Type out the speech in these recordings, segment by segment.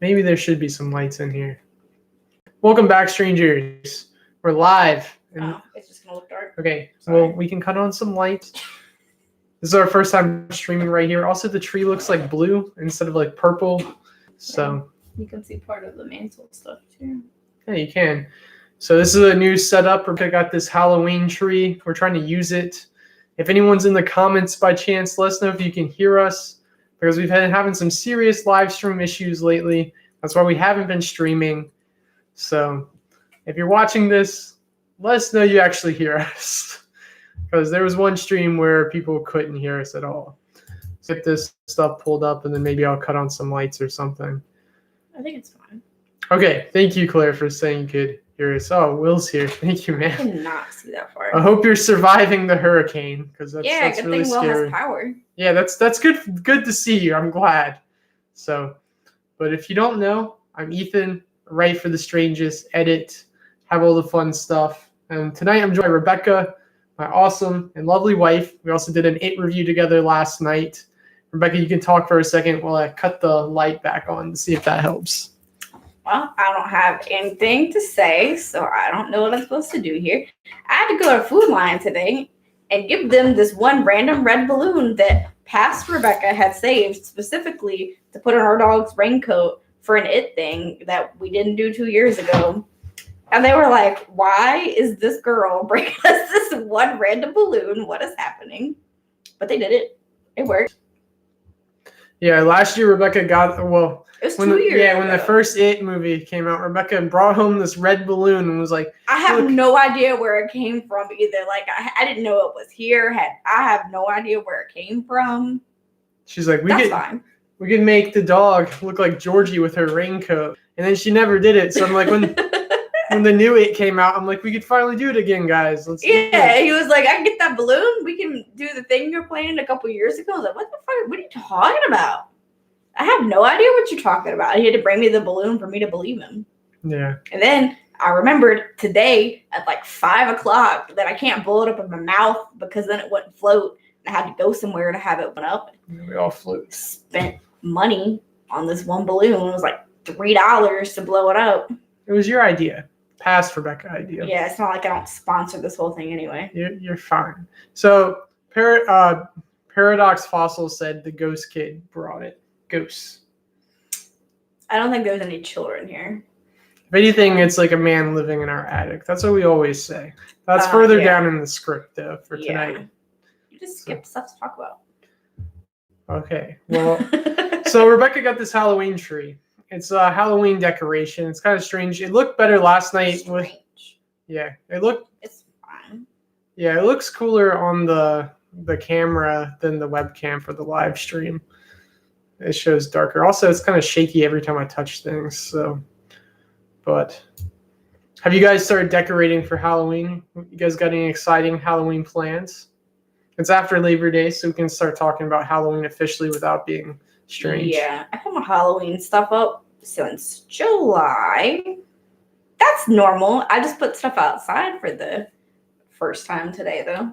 Maybe there should be some lights in here. Welcome back, strangers. We're live. It's just gonna look dark. Okay, Sorry. well, we can cut on some lights. This is our first time streaming right here. Also, the tree looks like blue instead of like purple. So you can see part of the mantle stuff too. Yeah, you can. So this is a new setup. I got this Halloween tree. We're trying to use it. If anyone's in the comments by chance, let us know if you can hear us, because we've been having some serious live stream issues lately. That's why we haven't been streaming. So if you're watching this, let us know you actually hear us, because there was one stream where people couldn't hear us at all. So get this stuff pulled up, and then maybe I'll cut on some lights or something. I think it's fine. Okay, thank you, Claire, for saying you could hear us. Oh, Will's here. Thank you, I man. cannot see that far. I hope you're surviving the hurricane, because that's good really thing Will scary. has power. Yeah, that's good. Good to see you. I'm glad. So, but if you don't know, I'm Ethan. Write for The Strangest, edit, have all the fun stuff. And tonight I'm joined by Rebecca, my awesome and lovely wife. We also did an It review together last night. Rebecca, you can talk for a second while I cut the light back on to see if that helps. Well, I don't have anything to say, so I don't know what I'm supposed to do here. I had to go to Food Lion today and give them this one random red balloon that past Rebecca had saved specifically to put on our dog's raincoat for an It thing that we didn't do 2 years ago. And they were like, why is this girl bringing us this one random balloon? What is happening? But they did it. It worked. Yeah, last year Rebecca got, well, it was 2 years ago. When the first It movie came out, Rebecca brought home this red balloon and was like, I have no idea where it came from either. Like, I didn't know it was here. I have no idea where it came from. She's like, fine. We could make the dog look like Georgie with her raincoat. And then she never did it. So I'm like, when the new It came out, I'm like, we could finally do it again, guys. Let's do it. He was like, I can get that balloon. We can do the thing you're playing a couple years ago. I was like, what the fuck? What are you talking about? I have no idea what you're talking about. He had to bring me the balloon for me to believe him. Yeah. And then I remembered today at like 5 o'clock that I can't blow it up in my mouth because then it wouldn't float. I had to go somewhere to have it went up. We all float. Spent money on this one balloon. It was like $3 to blow it up. It was your idea. Past Rebecca idea. Yeah, it's not like I don't sponsor this whole thing anyway. You're fine. So Paradox Fossil said the ghost kid brought it. Ghosts. I don't think there's any children here. If anything, it's like a man living in our attic. That's what we always say. That's further down in the script, though, for tonight. You just skip stuff to talk about. Okay. Well, so Rebecca got this Halloween tree. It's a Halloween decoration. It's kind of strange. It looked better last night. It's fine. Yeah, it looks cooler on the camera than the webcam for the live stream. It shows darker. Also, it's kind of shaky every time I touch things. So, but have you guys started decorating for Halloween? You guys got any exciting Halloween plans? It's after Labor Day, so we can start talking about Halloween officially without being strange. Yeah, I put my Halloween stuff up since July. That's normal. I just put stuff outside for the first time today, though.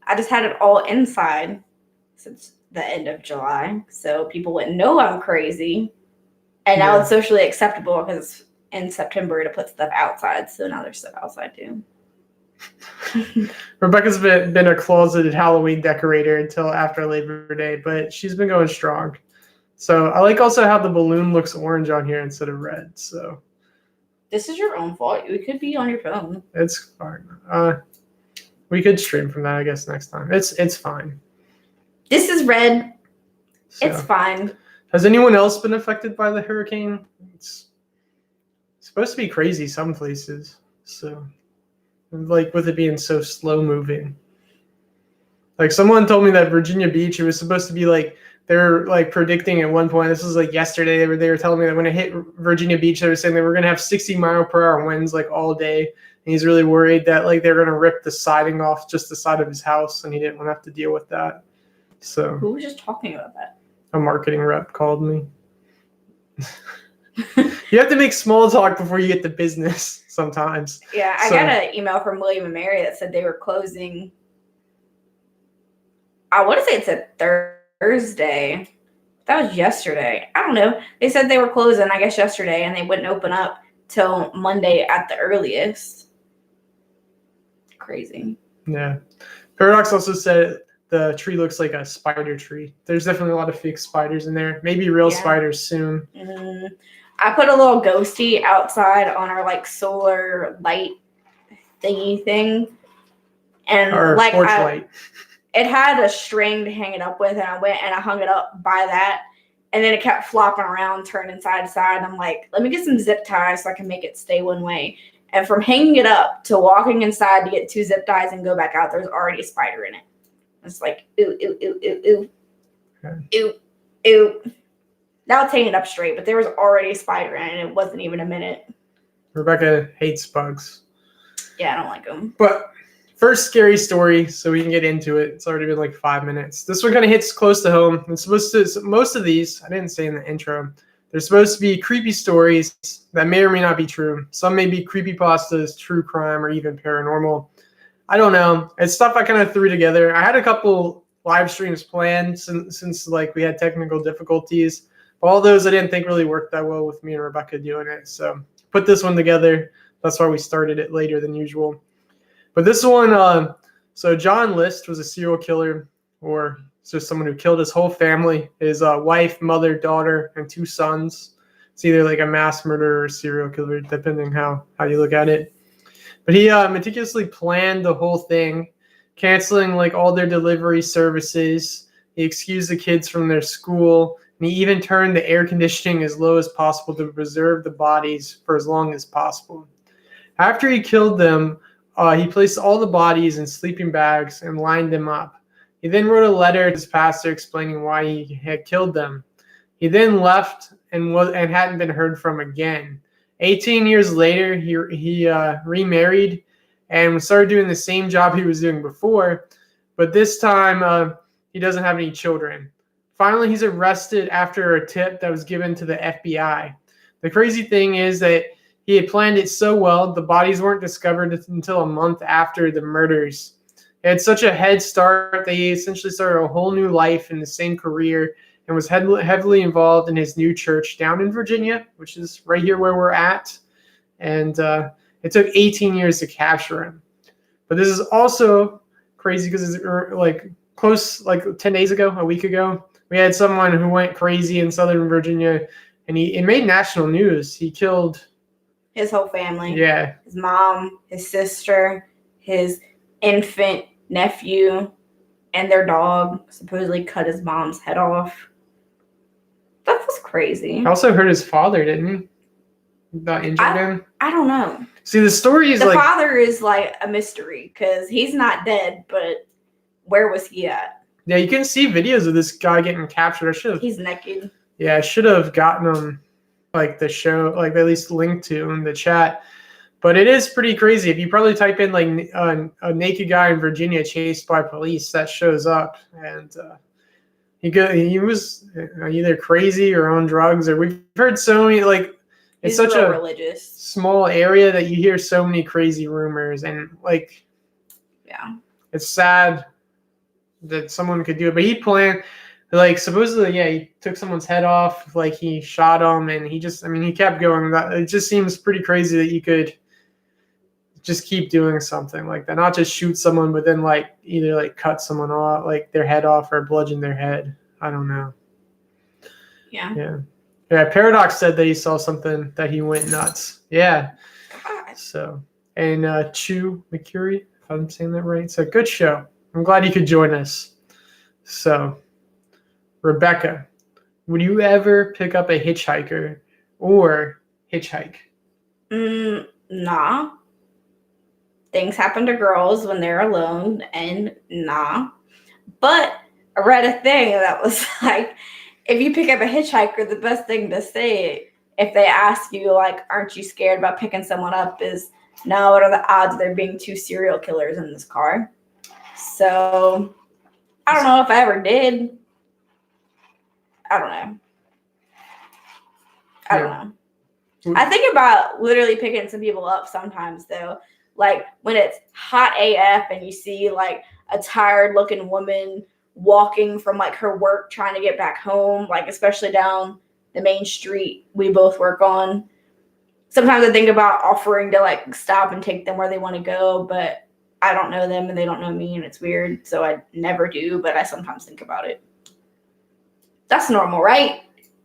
I just had it all inside since the end of July, so people wouldn't know I'm crazy. And now it's socially acceptable because it's in September to put stuff outside, so now there's stuff outside too. Rebecca's been a closeted Halloween decorator until after Labor Day, but she's been going strong. So I like also how the balloon looks orange on here instead of red. So this is your own fault. You could be on your phone. It's fine. We could stream from that, I guess, next time. It's fine. This is red. So, it's fine. Has anyone else been affected by the hurricane? It's supposed to be crazy some places. So, like, with it being so slow moving. Like, someone told me that Virginia Beach, it was supposed to be like, they were like predicting at one point, this was like yesterday, they were telling me that when it hit Virginia Beach, they were saying they were going to have 60-mile-per-hour winds like all day. And he's really worried that like they're going to rip the siding off just the side of his house, and he didn't want to have to deal with that. So who was just talking about that? A marketing rep called me. You have to make small talk before you get to business sometimes. Yeah, I got an email from William & Mary that said they were closing. I want to say it's a Thursday. That was yesterday. I don't know. They said they were closing, I guess, yesterday, and they wouldn't open up till Monday at the earliest. Crazy. Yeah. Paradox also said the tree looks like a spider tree. There's definitely a lot of fake spiders in there. Maybe real spiders soon. I put a little ghosty outside on our like solar light thingy thing, and Or like porch light. it had a string to hang it up with, and I went and I hung it up by that, and then it kept flopping around, turning side to side. I'm like, let me get some zip ties so I can make it stay one way. And from hanging it up to walking inside to get 2 zip ties and go back out, there's already a spider in it. It's like, ew, ew, ew, ew, ew. Okay. Ew, ew. Now it's hanging up straight, but there was already a spider in it, and it wasn't even a minute. Rebecca hates bugs. Yeah, I don't like them. But first scary story, so we can get into it. It's already been like 5 minutes. This one kind of hits close to home. It's supposed to, most of these, I didn't say in the intro, they're supposed to be creepy stories that may or may not be true. Some may be creepypastas, true crime, or even paranormal. I don't know. It's stuff I kind of threw together. I had a couple live streams planned since like we had technical difficulties. All those I didn't think really worked that well with me and Rebecca doing it. So put this one together. That's why we started it later than usual. But this one, so John List was a serial killer, or just someone who killed his whole family, his wife, mother, daughter, and 2 sons. It's either like a mass murderer or serial killer, depending how you look at it. But he meticulously planned the whole thing, canceling like all their delivery services. He excused the kids from their school, and he even turned the air conditioning as low as possible to preserve the bodies for as long as possible. After he killed them, he placed all the bodies in sleeping bags and lined them up. He then wrote a letter to his pastor explaining why he had killed them. He then left and hadn't been heard from again. 18 years later, he remarried and started doing the same job he was doing before, but this time he doesn't have any children. Finally, he's arrested after a tip that was given to the FBI. The crazy thing is that he had planned it so well, the bodies weren't discovered until a month after the murders. He had such a head start that he essentially started a whole new life in the same career and was heavily involved in his new church down in Virginia, which is right here where we're at. And it took 18 years to capture him. But this is also crazy because it's like close, like 10 days ago, a week ago, we had someone who went crazy in Southern Virginia, and it made national news. He killed his whole family. Yeah. His mom, his sister, his infant nephew, and their dog. Supposedly cut his mom's head off. That was crazy. I also heard his father, didn't he? Not injured him? I don't know. See, the story is the father is like a mystery because he's not dead, but where was he at? Yeah, you can see videos of this guy getting captured. He's naked. Yeah, I should have gotten him like the show, like at least linked to in the chat. But it is pretty crazy. If you probably type in like a naked guy in Virginia chased by police, that shows up. And he was either crazy or on drugs, or we've heard so many, like, it's such a religious small area that you hear so many crazy rumors, and like, yeah, it's sad that someone could do it. But he planned, like, supposedly, yeah, he took someone's head off, like he shot him, and he kept going. It just seems pretty crazy that you could just keep doing something like that, not just shoot someone, but then like either like cut someone off, like their head off, or bludgeon their head. I don't know. Yeah. Paradox said that he saw something that he went nuts. Yeah. So, and Chu McCurry, if I'm saying that right. So good show. I'm glad you could join us. So, Rebecca, would you ever pick up a hitchhiker or hitchhike? Nah. Things happen to girls when they're alone, and nah. But I read a thing that was like, if you pick up a hitchhiker, the best thing to say if they ask you, like, aren't you scared about picking someone up, is, no, what are the odds of there being 2 serial killers in this car? So, I don't know if I ever did. I don't know. I don't know. I think about literally picking some people up sometimes, though. Like, when it's hot AF and you see, like, a tired-looking woman walking from like her work trying to get back home, like especially down the main street we both work on. Sometimes I think about offering to like stop and take them where they want to go, but I don't know them and they don't know me and it's weird, so I never do, but I sometimes think about it. That's normal, right?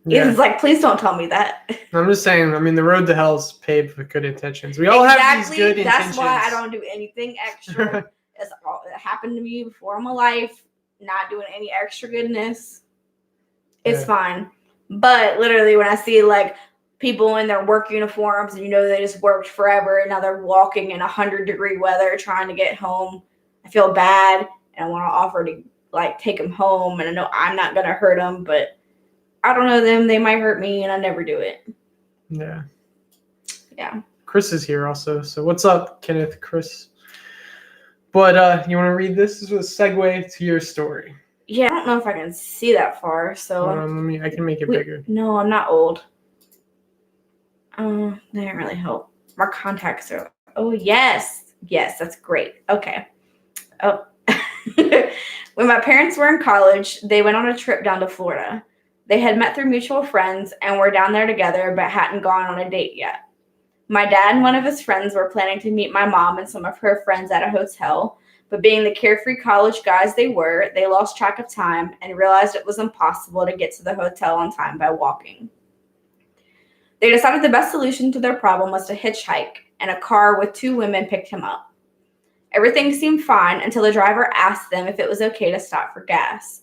Yeah. It's like, please don't tell me that. I'm just saying, I mean, the road to hell is paved with good intentions. We all have these good intentions. That's why I don't do anything extra. It happened to me before in my life. Not doing any extra goodness. It's fine. But literally when I see like people in their work uniforms and you know they just worked forever and now they're walking in 100-degree weather trying to get home, I feel bad and I want to offer to like take them home, and I know I'm not going to hurt them, but I don't know them. They might hurt me and I never do it. Yeah. Yeah. Chris is here also. So what's up, Kenneth, Chris? But you want to read this? This was a segue to your story. Yeah, I don't know if I can see that far, so I can make it bigger. No, I'm not old. That didn't really help. My contacts are. Oh yes, that's great. Okay. Oh, when my parents were in college, they went on a trip down to Florida. They had met through mutual friends and were down there together, but hadn't gone on a date yet. My dad and one of his friends were planning to meet my mom and some of her friends at a hotel, but being the carefree college guys they were, they lost track of time and realized it was impossible to get to the hotel on time by walking. They decided the best solution to their problem was to hitchhike, and a car with 2 women picked him up. Everything seemed fine until the driver asked them if it was okay to stop for gas.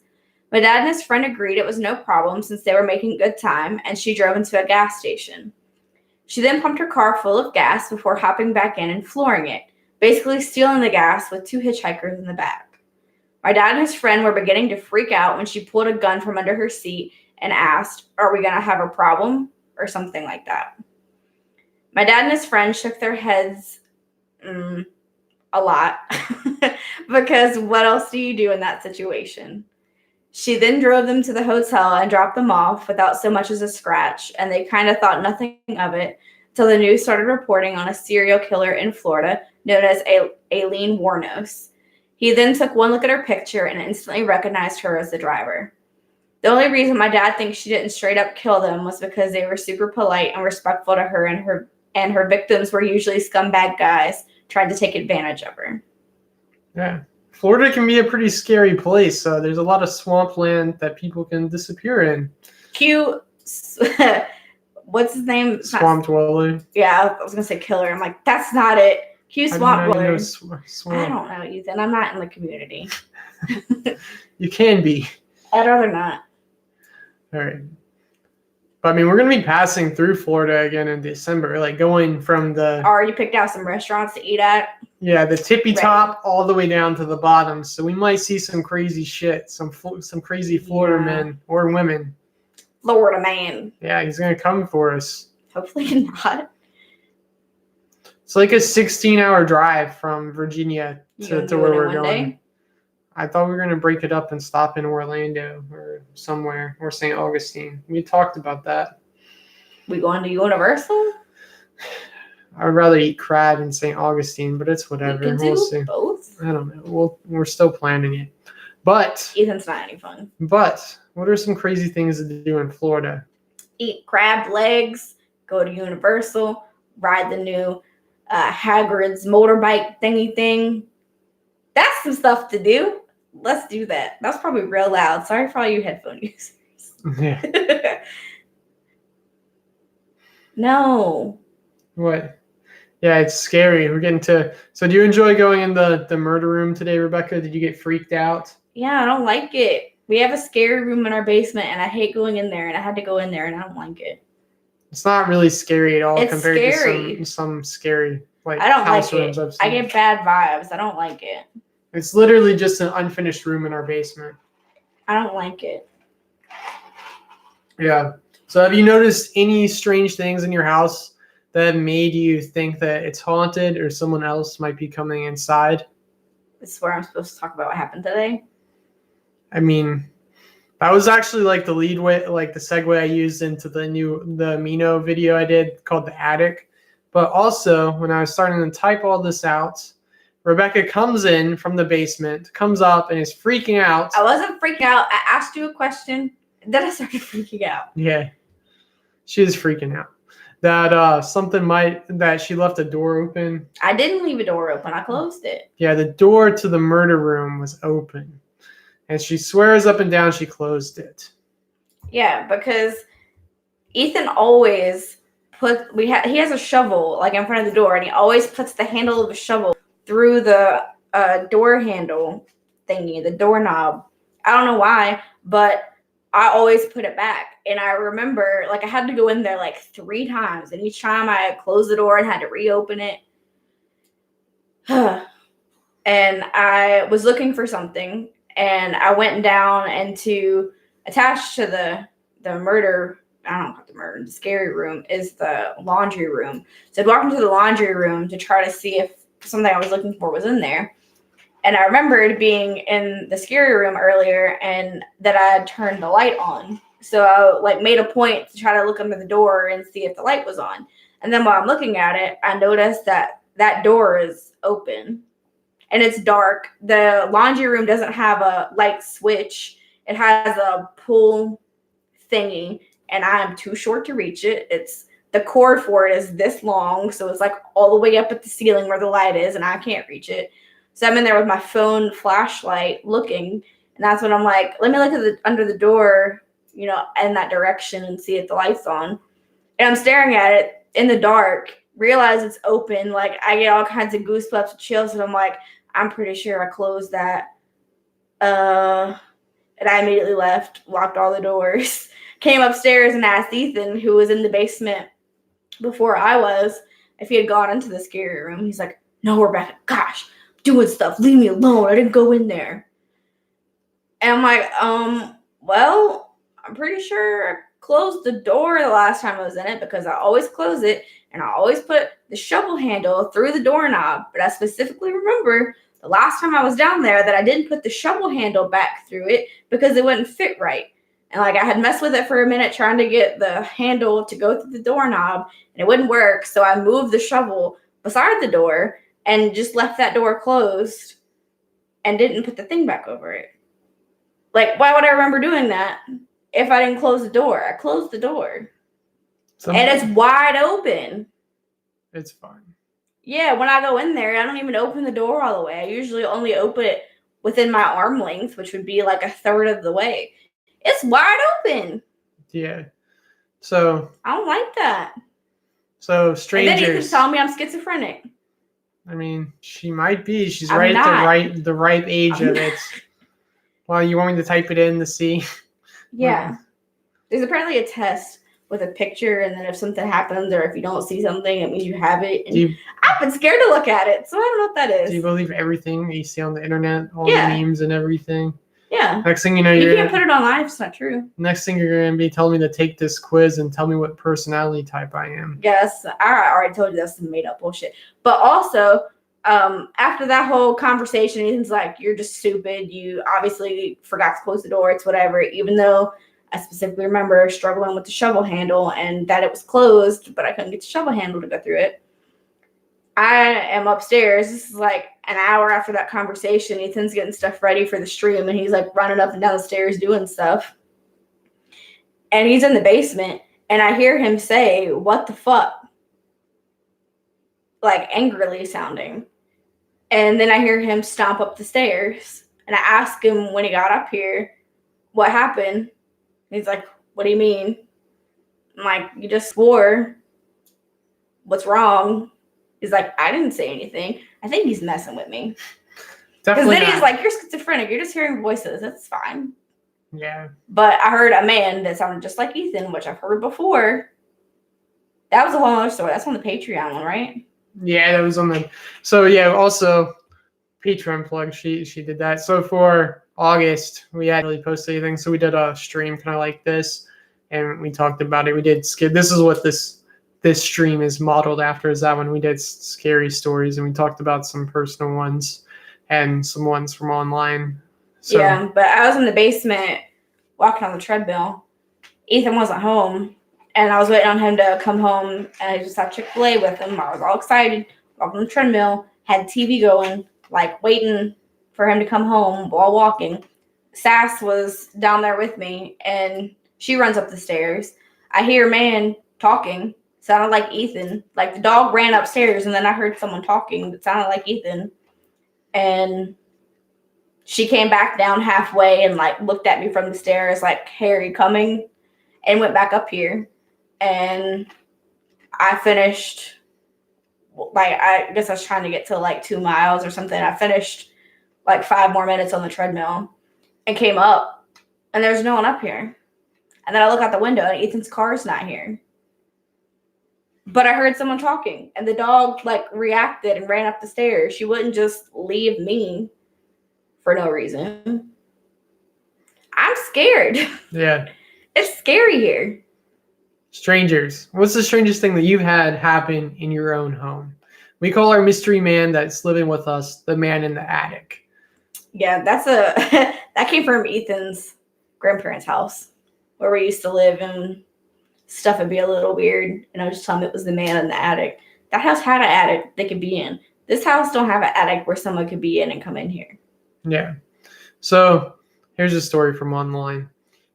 My dad and his friend agreed it was no problem since they were making good time, and she drove into a gas station. She then pumped her car full of gas before hopping back in and flooring it, basically stealing the gas with 2 hitchhikers in the back. My dad and his friend were beginning to freak out when she pulled a gun from under her seat and asked, "Are we going to have a problem?" or something like that. My dad and his friend shook their heads a lot because what else do you do in that situation? She then drove them to the hotel and dropped them off without so much as a scratch, and they kind of thought nothing of it till the news started reporting on a serial killer in Florida known as Aileen Wuornos. He then took one look at her picture and instantly recognized her as the driver. The only reason my dad thinks she didn't straight up kill them was because they were super polite and respectful to her, and her victims were usually scumbag guys trying to take advantage of her. Yeah. Florida can be a pretty scary place. There's a lot of swampland that people can disappear in. Cute. What's his name? Swamp Dweller. Yeah, I was going to say killer. I'm like, that's not it. Cute Swamp Dweller. Swamp. I don't know, Ethan. I'm not in the community. You can be. I'd rather not. All right. But I mean, we're going to be passing through Florida again in December, like going from the... Already picked out some restaurants to eat at. Yeah, the tippy top all the way down to the bottom. So we might see some crazy shit, some crazy Florida men or women. Florida man. Yeah, he's going to come for us. Hopefully not. It's like a 16-hour drive from Virginia to where we're going. I thought we were going to break it up and stop in Orlando or somewhere, or St. Augustine. We talked about that. We going to Universal? I'd rather eat crab in St. Augustine, but it's whatever. We'll see. Both? I don't know. We're still planning it. But Ethan's not any fun. But what are some crazy things to do in Florida? Eat crab legs, go to Universal, ride the new Hagrid's motorbike thingy thing. That's some stuff to do. Let's do that. That's probably real loud. Sorry for all you headphone users. Yeah. No. What? Yeah, it's scary. We're getting to... So do you enjoy going in the murder room today, Rebecca? Did you get freaked out? Yeah, I don't like it. We have a scary room in our basement, and I hate going in there, and I had to go in there, and I don't like it. It's not really scary at all It's compared scary. to some scary I don't house like rooms it. I've seen. I get bad vibes. I don't like it. It's literally just an unfinished room in our basement. I don't like it. Yeah. So have you noticed any strange things in your house that made you think that it's haunted or someone else might be coming inside? This is where I'm supposed to talk about what happened today. I mean, that was actually like the lead way, like the segue I used into the Mino video I did called The Attic. But also, when I was starting to type all this out, Rebecca comes in from the basement, comes up, and is freaking out. I wasn't freaking out. I asked you a question, and then I started freaking out. Yeah, she is freaking out. That that she left the door open. I didn't leave a door open. I closed it. Yeah, the door to the murder room was open. And she swears up and down she closed it. Yeah, because Ethan always he has a shovel like in front of the door, and he always puts the handle of the shovel through the door handle thingy, the doorknob. I don't know why, but I always put it back. And I remember, like, I had to go in there like 3 times, and each time I closed the door and had to reopen it. And I was looking for something, and I went down into attached to the murder. I don't know about the scary room is the laundry room. So I'd walk into the laundry room to try to see if something I was looking for was in there. And I remembered being in the scary room earlier and that I had turned the light on. So I made a point to try to look under the door and see if the light was on. And then while I'm looking at it, I noticed that door is open and it's dark. The laundry room doesn't have a light switch. It has a pull thingy, and I'm too short to reach it. The cord for it is this long, so it's like all the way up at the ceiling where the light is, and I can't reach it. So I'm in there with my phone flashlight looking, and that's when I'm like, let me look at under the door, in that direction and see if the light's on. And I'm staring at it in the dark, realize it's open. Like, I get all kinds of goosebumps and chills, and I'm like, I'm pretty sure I closed that. And I immediately left, locked all the doors, came upstairs and asked Ethan, who was in the basement before I was, if he had gone into the scary room. He's like, no, Rebecca, gosh, doing stuff. Leave me alone. I didn't go in there. And I'm like, well, I'm pretty sure I closed the door the last time I was in it because I always close it and I always put the shovel handle through the doorknob. But I specifically remember the last time I was down there that I didn't put the shovel handle back through it because it wouldn't fit right. And I had messed with it for a minute trying to get the handle to go through the doorknob and it wouldn't work. So I moved the shovel beside the door and just left that door closed and didn't put the thing back over it. Why would I remember doing that if I didn't close the door? I closed the door. And it's wide open. It's fine. Yeah, when I go in there, I don't even open the door all the way. I usually only open it within my arm length, which would be like a third of the way. It's wide open. Yeah. So I don't like that. So strangers. And then Ethan's telling me I'm schizophrenic. I mean, she might be. She's right at the ripe age of it. Well, you want me to type it in to see? Yeah. There's apparently a test with a picture, and then if something happens or if you don't see something, it means you have it. And I've been scared to look at it, so I don't know what that is. Do you believe everything you see on the internet? All the memes and everything? Yeah. Next thing you know, you can't put it online if it's not true. Next thing you're going to be telling me to take this quiz and tell me what personality type I am. Yes, I already told you that's some made up bullshit. But also, after that whole conversation, Ethan's like, you're just stupid. You obviously forgot to close the door. It's whatever. Even though I specifically remember struggling with the shovel handle and that it was closed, but I couldn't get the shovel handle to go through it. I am upstairs. This is like an hour after that conversation. Ethan's getting stuff ready for the stream, and he's running up and down the stairs doing stuff. And he's in the basement, and I hear him say, "What the fuck?" Angrily sounding. And then I hear him stomp up the stairs, and I ask him when he got up here, what happened? He's like, what do you mean? I'm like, you just swore. What's wrong? He's like, I didn't say anything. I think he's messing with me. Because then he's like, you're schizophrenic. You're just hearing voices. That's fine. Yeah. But I heard a man that sounded just like Ethan, which I've heard before. That was a whole other story. That's on the Patreon one, right? Yeah, that was on the... So, yeah, also, Patreon plug. She did that. So, for August, we hadn't really posted anything. So, we did a stream kind of like this. And we talked about it. We did... This is what this stream is modeled after, is that when we did scary stories, and we talked about some personal ones and some ones from online. So, yeah, but I was in the basement walking on the treadmill. Ethan wasn't home, and I was waiting on him to come home, and I just had Chick-fil-A with him. I was all excited, walking on the treadmill, had the TV going, like waiting for him to come home while walking. Sass was down there with me, and she runs up the stairs. I hear a man talking, sounded like Ethan. Like the dog ran upstairs, and then I heard someone talking that sounded like Ethan. And she came back down halfway and like looked at me from the stairs like, "Hey, are you coming?" And went back up here. And I finished, like, I guess I was trying to get to like 2 miles or something. I finished like 5 more minutes on the treadmill and came up, and there's no one up here. And then I look out the window and Ethan's car's not here. But I heard someone talking, and the dog like reacted and ran up the stairs. She wouldn't just leave me for no reason. I'm scared. Yeah. It's scary here. Strangers. What's the strangest thing that you've had happen in your own home? We call our mystery man that's living with us the man in the attic. Yeah, that's that came from Ethan's grandparents' house where we used to live, and stuff would be a little weird. And I would just tell him it was the man in the attic. That house had an attic they could be in. This house don't have an attic where someone could be in and come in here. Yeah. So here's a story from online.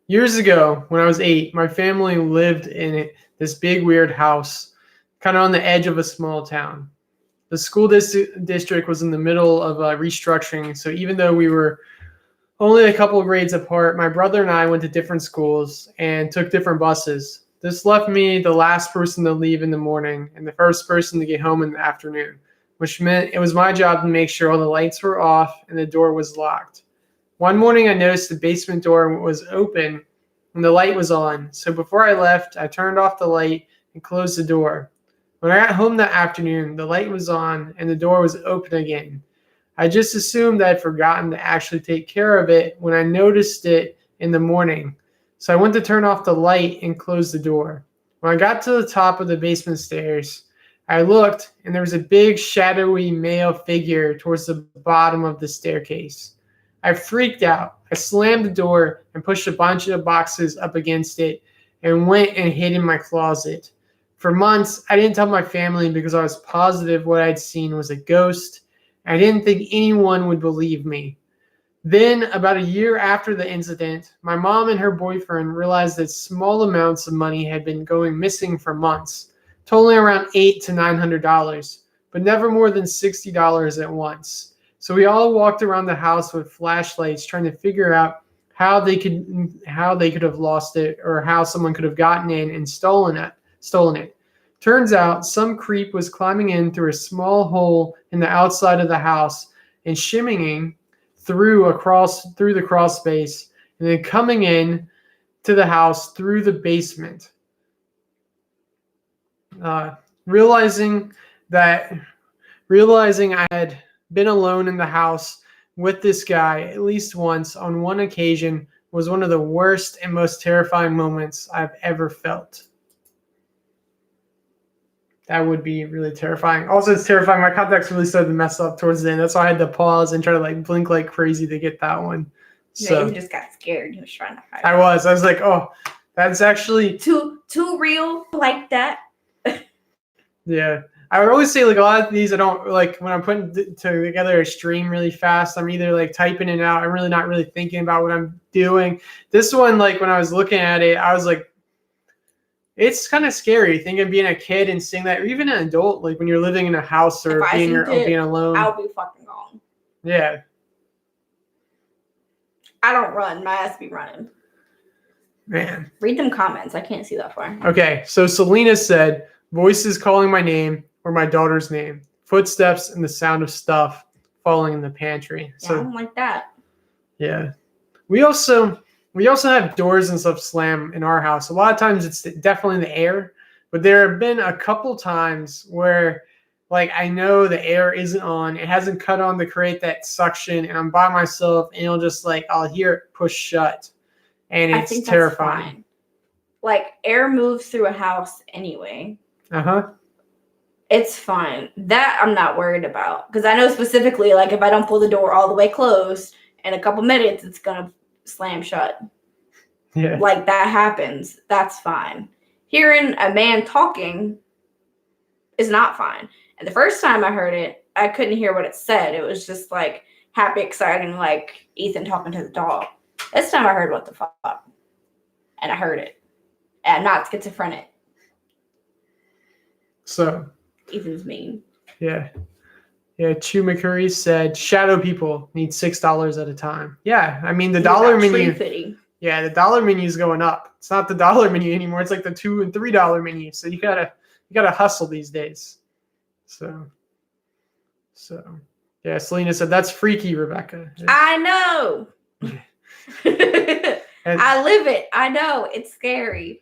Years ago, when I was 8, my family lived in this big weird house, kind of on the edge of a small town. The school district was in the middle of restructuring, so even though we were only a couple of grades apart, my brother and I went to different schools and took different buses. This left me the last person to leave in the morning and the first person to get home in the afternoon, which meant it was my job to make sure all the lights were off and the door was locked. One morning I noticed the basement door was open and the light was on, so before I left, I turned off the light and closed the door. When I got home that afternoon, the light was on and the door was open again. I just assumed I'd forgotten to actually take care of it when I noticed it in the morning. So I went to turn off the light and close the door. When I got to the top of the basement stairs, I looked and there was a big shadowy male figure towards the bottom of the staircase. I freaked out. I slammed the door and pushed a bunch of boxes up against it and went and hid in my closet. For months, I didn't tell my family because I was positive what I'd seen was a ghost. I didn't think anyone would believe me. Then, about a year after the incident, my mom and her boyfriend realized that small amounts of money had been going missing for months, totaling around $800 to $900, but never more than $60 at once. So we all walked around the house with flashlights trying to figure out how they could have lost it or how someone could have gotten in and stolen it. Turns out some creep was climbing in through a small hole in the outside of the house and shimmying through the crawl space and then coming in to the house through the basement. Realizing I had been alone in the house with this guy at least once on one occasion was one of the worst and most terrifying moments I've ever felt. That would be really terrifying. Also, it's terrifying. My contacts really started to mess up towards the end. That's why I had to pause and try to like blink like crazy to get that one. Yeah, you just got scared. You was trying to hide. I was like, oh, that's actually too real like that. Yeah. I would always say like a lot of these I don't like when I'm putting together a stream really fast. I'm either like typing it out. I'm really not really thinking about what I'm doing. This one, like when I was looking at it, I was like, it's kind of scary thinking of being a kid and seeing that, or even an adult, like when you're living in a house or being alone. I'll be fucking gone. Yeah. I don't run. My ass be running. Man. Read them comments. I can't see that far. Okay. So Selena said, voices calling my name or my daughter's name, footsteps and the sound of stuff falling in the pantry. Yeah, I don't like that. Yeah. We also have doors and stuff slam in our house. A lot of times it's definitely the air, but there have been a couple times where like I know the air isn't on, it hasn't cut on to create that suction, and I'm by myself and it'll just like I'll hear it push shut. And it's terrifying. Fine. Like air moves through a house anyway. Uh-huh. It's fine. That I'm not worried about. Because I know specifically, like if I don't pull the door all the way closed, in a couple minutes it's gonna slam shut. Yeah. Like that happens. That's fine. Hearing a man talking is not fine. And the first time I heard it, I couldn't hear what it said. It was just like happy, exciting, like Ethan talking to the dog. This time I heard what the fuck. And I heard it. And I'm not schizophrenic. So Ethan's mean. yeah. Yeah, Chew McCurry said shadow people need $6 at a time. Yeah, I mean the dollar menu. Yeah, the dollar menu is going up. It's not the dollar menu anymore. It's like the $2 and $3 menu. So you gotta hustle these days. So yeah, Selena said that's freaky, Rebecca. I know. I live it. I know. It's scary.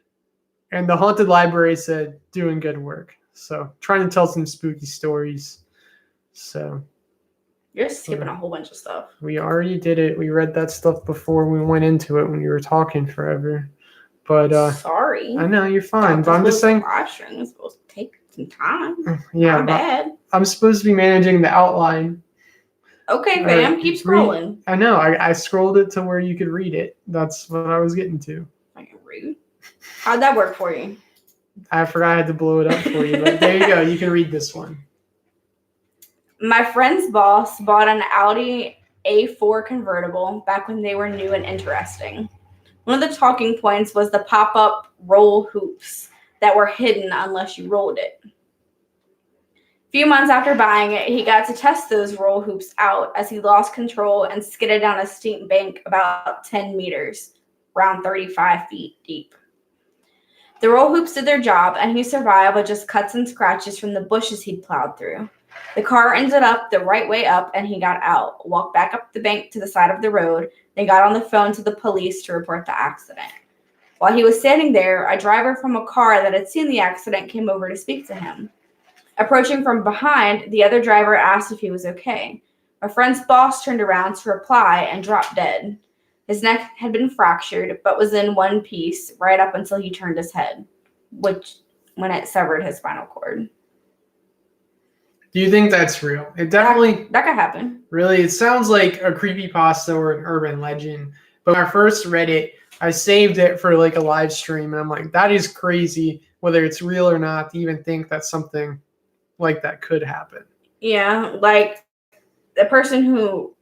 And the Haunted Library said doing good work. So trying to tell some spooky stories. So you're skipping a whole bunch of stuff. We already did it. We read that stuff before we went into it when you were talking forever. But sorry. I know you're fine. But I'm just saying live stream is supposed to take some time. Yeah. Not bad. I'm supposed to be managing the outline. Okay, fam. Keep scrolling. I know. I scrolled it to where you could read it. That's what I was getting to. I can read. How'd that work for you? I forgot I had to blow it up for you, but there you go. You can read this one. My friend's boss bought an Audi A4 convertible back when they were new and interesting. One of the talking points was the pop-up roll hoops that were hidden unless you rolled it. A few months after buying it, he got to test those roll hoops out as he lost control and skidded down a steep bank about 10 meters, around 35 feet deep. The roll hoops did their job, and he survived with just cuts and scratches from the bushes he'd plowed through. The car ended up the right way up, and he got out, walked back up the bank to the side of the road, then got on the phone to the police to report the accident. While he was standing there, a driver from a car that had seen the accident came over to speak to him. Approaching from behind, the other driver asked if he was okay. My friend's boss turned around to reply and dropped dead. His neck had been fractured, but was in one piece right up until he turned his head, when it severed his spinal cord. Do you think that's real? It definitely... That could happen. Really, it sounds like a creepypasta or an urban legend. But when I first read it, I saved it for like a live stream, and I'm like, that is crazy, whether it's real or not, to even think that something like that could happen. Yeah, like the person who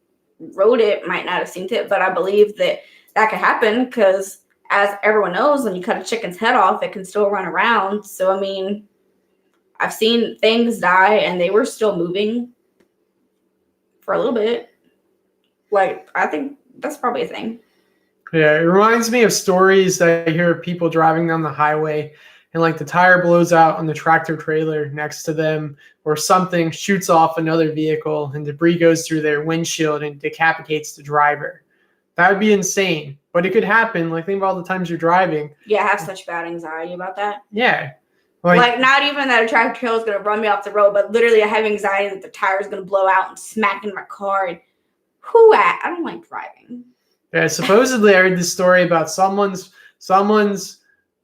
wrote it might not have seen it, but I believe that could happen because, as everyone knows, when you cut a chicken's head off, it can still run around. So, I mean, I've seen things die and they were still moving for a little bit. Like, I think that's probably a thing. Yeah, it reminds me of stories that I hear of people driving down the highway and like the tire blows out on the tractor trailer next to them, or something shoots off another vehicle and debris goes through their windshield and decapitates the driver. That would be insane, but it could happen. Like, think about all the times you're driving. Yeah, I have such bad anxiety about that. Yeah. Like not even that a tractor trailer is going to run me off the road, but literally I have anxiety that the tire is going to blow out and smack in my car. And I don't like driving. Yeah, supposedly I heard this story about someone's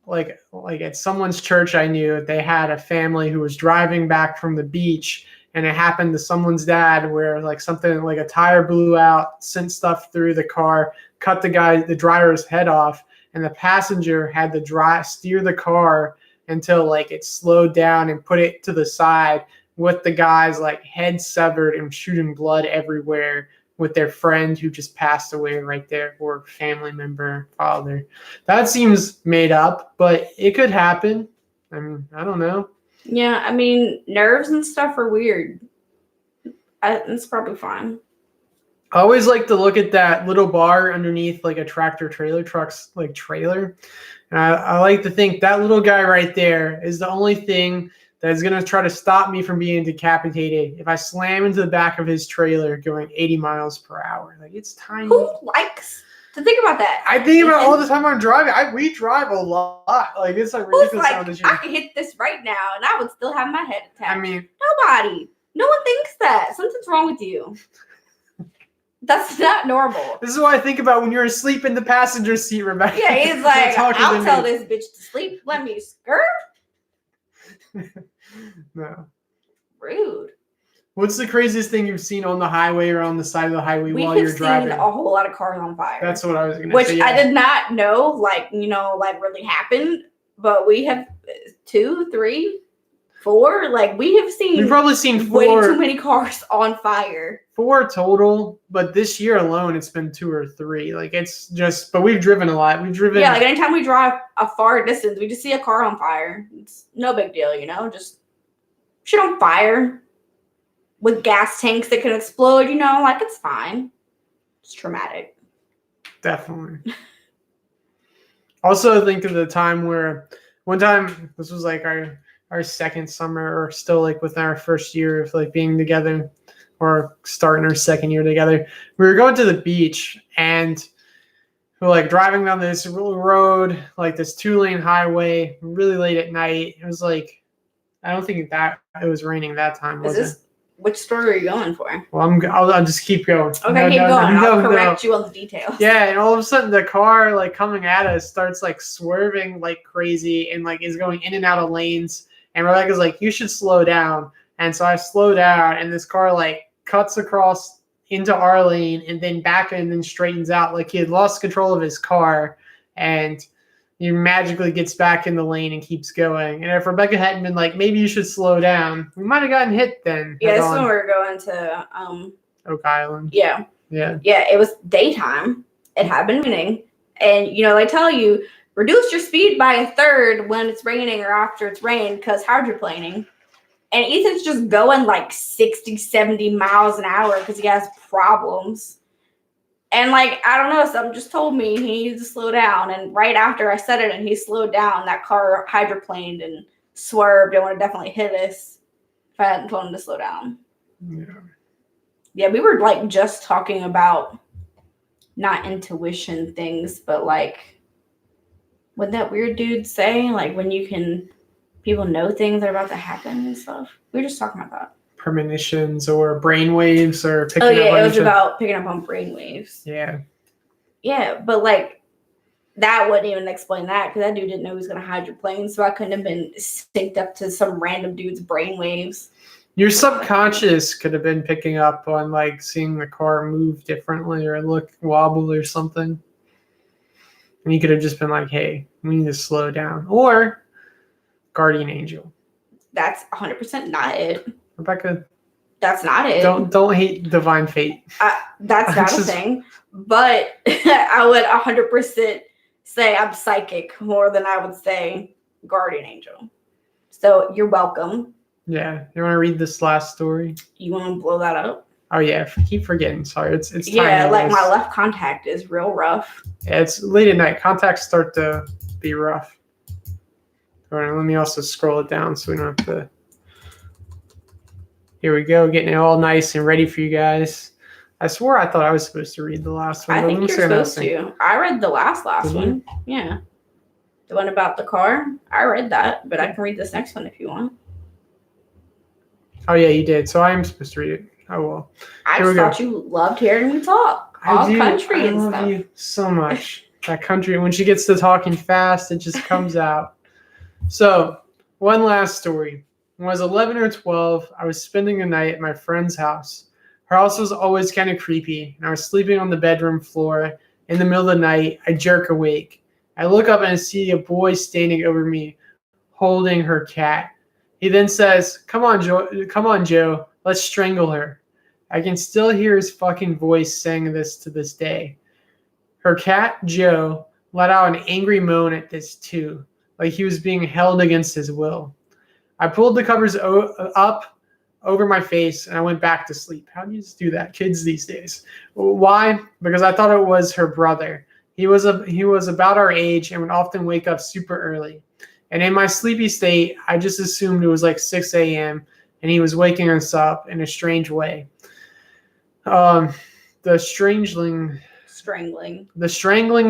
like at someone's church I knew, they had a family who was driving back from the beach, and it happened to someone's dad where like something like a tire blew out, sent stuff through the car, cut the driver's head off, and the passenger had to steer the car until like it slowed down and put it to the side with the guy's like head severed and shooting blood everywhere, with their friend who just passed away right there, or family member, father. That seems made up, but it could happen. I mean, I don't know. Yeah, I mean, nerves and stuff are weird. It's probably fine. I always like to look at that little bar underneath like a tractor trailer truck's like trailer. And I like to think that little guy right there is the only thing that is going to try to stop me from being decapitated if I slam into the back of his trailer going 80 miles per hour. Like, it's tiny. Who likes to think about that? I think about it all the time I'm driving. We drive a lot. Like, it's like ridiculous. Who's like, I can hit this right now and I would still have my head attacked. I mean, nobody. No one thinks that. Something's wrong with you. That's not normal. This is what I think about when you're asleep in the passenger seat, Rebecca. Yeah, he's like, I'll tell this bitch to sleep. Let me skirt. No. Rude. What's the craziest thing you've seen on the highway or on the side of the highway while you're driving? We've seen a whole lot of cars on fire. That's what I was going to say. Which I did not know, really happened. But we have 2, 3. 4? Like, we have seen We've probably seen way too 4, many cars on fire. 4 total, but this year alone, it's been 2 or 3. Like, it's just, but we've driven a lot. We've driven. Yeah, like anytime we drive a far distance, we just see a car on fire. It's no big deal, just shit on fire with gas tanks that can explode, like it's fine. It's traumatic. Definitely. Also, think of the time where one time, this was like our second summer, or still like within our first year of like being together, or starting our second year together. We were going to the beach, and we're like driving down this road, like this 2-lane highway, really late at night. It was like, I don't think that it was raining that time, was it? Which story are you going for? Well, I'll just keep going. Okay, keep going. I'll correct you on the details. Yeah, and all of a sudden the car like coming at us starts like swerving like crazy and like is going in and out of lanes. And Rebecca's like, "You should slow down." And so I slow down, and this car like cuts across into our lane and then back and then straightens out like he had lost control of his car, and he magically gets back in the lane and keeps going. And if Rebecca hadn't been like, maybe you should slow down, we might have gotten hit then. Yeah, that's when we were going to Oak Island. Yeah. Yeah. Yeah, it was daytime. It had been raining. And, they tell you, reduce your speed by 1/3 when it's raining or after it's rained because hydroplaning. And Ethan's just going like 60, 70 miles an hour because he has problems. And like, I don't know, something just told me he needs to slow down. And right after I said it and he slowed down, that car hydroplaned and swerved and would have definitely hit us if I hadn't told him to slow down. Yeah. Yeah, we were like just talking about not intuition things, but like what that weird dude say, like when people know things are about to happen and stuff. We were just talking about that. Premonitions or brainwaves or picking up on it was about picking up on brainwaves. Yeah. Yeah, but like that wouldn't even explain that because that dude didn't know he was going to hydroplane, so I couldn't have been synced up to some random dude's brainwaves. Your subconscious could have been picking up on like seeing the car move differently or look wobble or something. And you could have just been like, hey, we need to slow down. Or guardian angel. That's 100% not it. Rebecca, that's not it. Don't hate divine fate. That's not a thing. But I would 100% say I'm psychic more than I would say guardian angel. So you're welcome. Yeah. You want to read this last story? You want to blow that up? Oh yeah. Keep forgetting. Sorry. It's time. Yeah, like my left contact is real rough. Yeah, it's late at night. Contacts start to be rough. All right, let me also scroll it down so we don't have to. Here we go, getting it all nice and ready for you guys. I swore I thought I was supposed to read the last one. I think you're supposed to. I read the last one. Yeah. The one about the car. I read that, but I can read this next one if you want. Oh, yeah, you did. So I am supposed to read it. Oh, well. I just thought you loved hearing me talk. All country and stuff. I love you so much. That country, when she gets to talking fast, it just comes out. So, one last story. When I was 11 or 12, I was spending a night at my friend's house. Her house was always kind of creepy, and I was sleeping on the bedroom floor. In the middle of the night, I jerk awake. I look up and I see a boy standing over me, holding her cat. He then says, come on, Joe, let's strangle her. I can still hear his fucking voice saying this to this day. Her cat, Joe, let out an angry moan at this too, like he was being held against his will. I pulled the covers up over my face and I went back to sleep. How do you just do that? Kids these days. Why? Because I thought it was her brother. He was about our age and would often wake up super early. And in my sleepy state, I just assumed it was like 6 a.m. and he was waking us up in a strange way. The strangling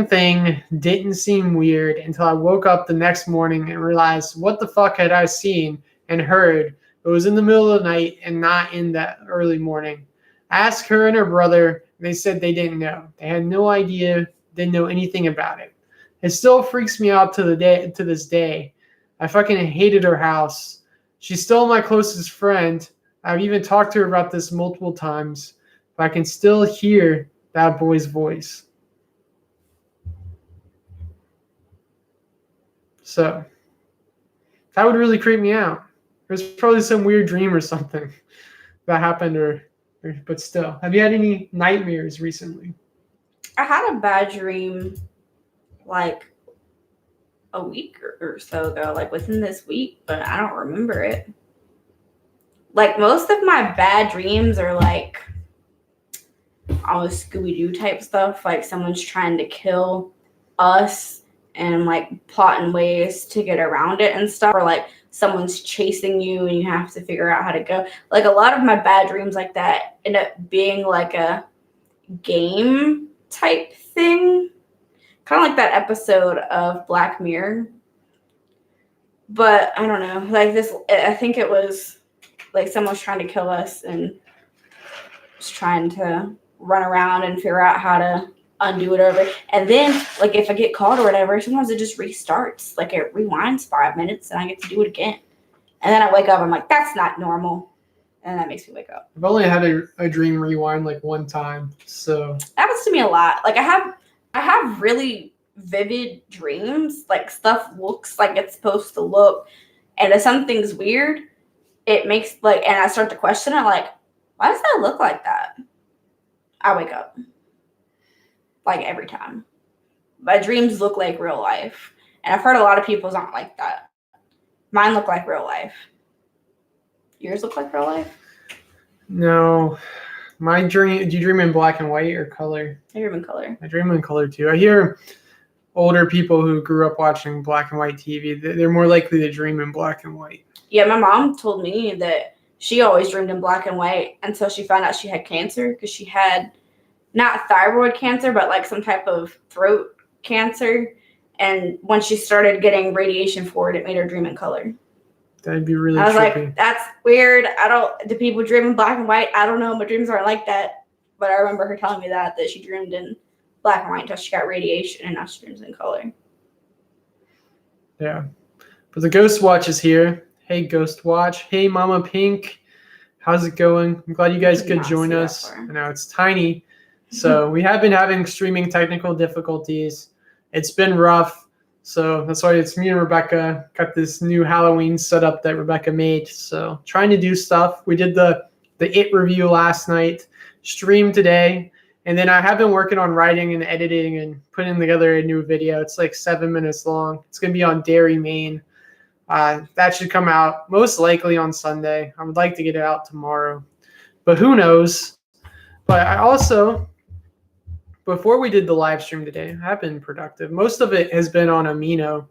thing didn't seem weird until I woke up the next morning and realized what the fuck had I seen and heard. It was in the middle of the night and not in that early morning. I asked her and her brother, and they said they didn't know. They had no idea, didn't know anything about it. It still freaks me out to this day. I fucking hated her house. She's still my closest friend. I've even talked to her about this multiple times, but I can still hear that boy's voice. So that would really creep me out. There's probably some weird dream or something that happened, but still. Have you had any nightmares recently? I had a bad dream like a week or so ago, like within this week, but I don't remember it. Like most of my bad dreams are like almost Scooby-Doo type stuff, like someone's trying to kill us and like plotting ways to get around it and stuff, or like someone's chasing you and you have to figure out how to go. Like a lot of my bad dreams like that end up being like a game type thing, kind of like that episode of Black Mirror. But I don't know, like this, I think it was like someone's trying to kill us and was trying to run around and figure out how to undo it over. And then, like, if I get caught or whatever, sometimes it just restarts. Like, it rewinds 5 minutes and I get to do it again. And then I wake up, I'm like, that's not normal. And that makes me wake up. I've only had a dream rewind like one time, so That happens to me a lot. Like, I have really vivid dreams. Like, stuff looks like it's supposed to look. And if something's weird, it makes, like, and I start to question it, like, why does that look like that? I wake up. Like every time. My dreams look like real life. And I've heard a lot of people's aren't like that. Mine look like real life. Yours look like real life? no. My dream. Do you dream in black and white or color? I dream in color. I dream in color too. I hear older people who grew up watching black and white TV. They're more likely to dream in black and white. Yeah, my mom told me that she always dreamed in black and white until she found out she had cancer, because she had not thyroid cancer, but like some type of throat cancer. And when she started getting radiation for it, it made her dream in color. That'd be really I was trippy. like, that's weird. Do people dream in black and white? I don't know. My dreams aren't like that. But I remember her telling me that she dreamed in black and white until she got radiation, and now she dreams in color. Yeah. But the Ghost Watch is here. Hey, Ghost Watch. Hey, Mama Pink. How's it going? I'm glad you guys could join us. I know it's tiny. So we have been having streaming technical difficulties. It's been rough. So that's why it's me and Rebecca got this new Halloween setup that Rebecca made. So trying to do stuff. We did the It review last night, streamed today, and then I have been working on writing and editing and putting together a new video. It's like 7 minutes long. It's going to be on Derry, Maine. That should come out most likely on Sunday. I would like to get it out tomorrow, but who knows? But I also, before we did the live stream today, I have been productive. Most of it has been on Amino.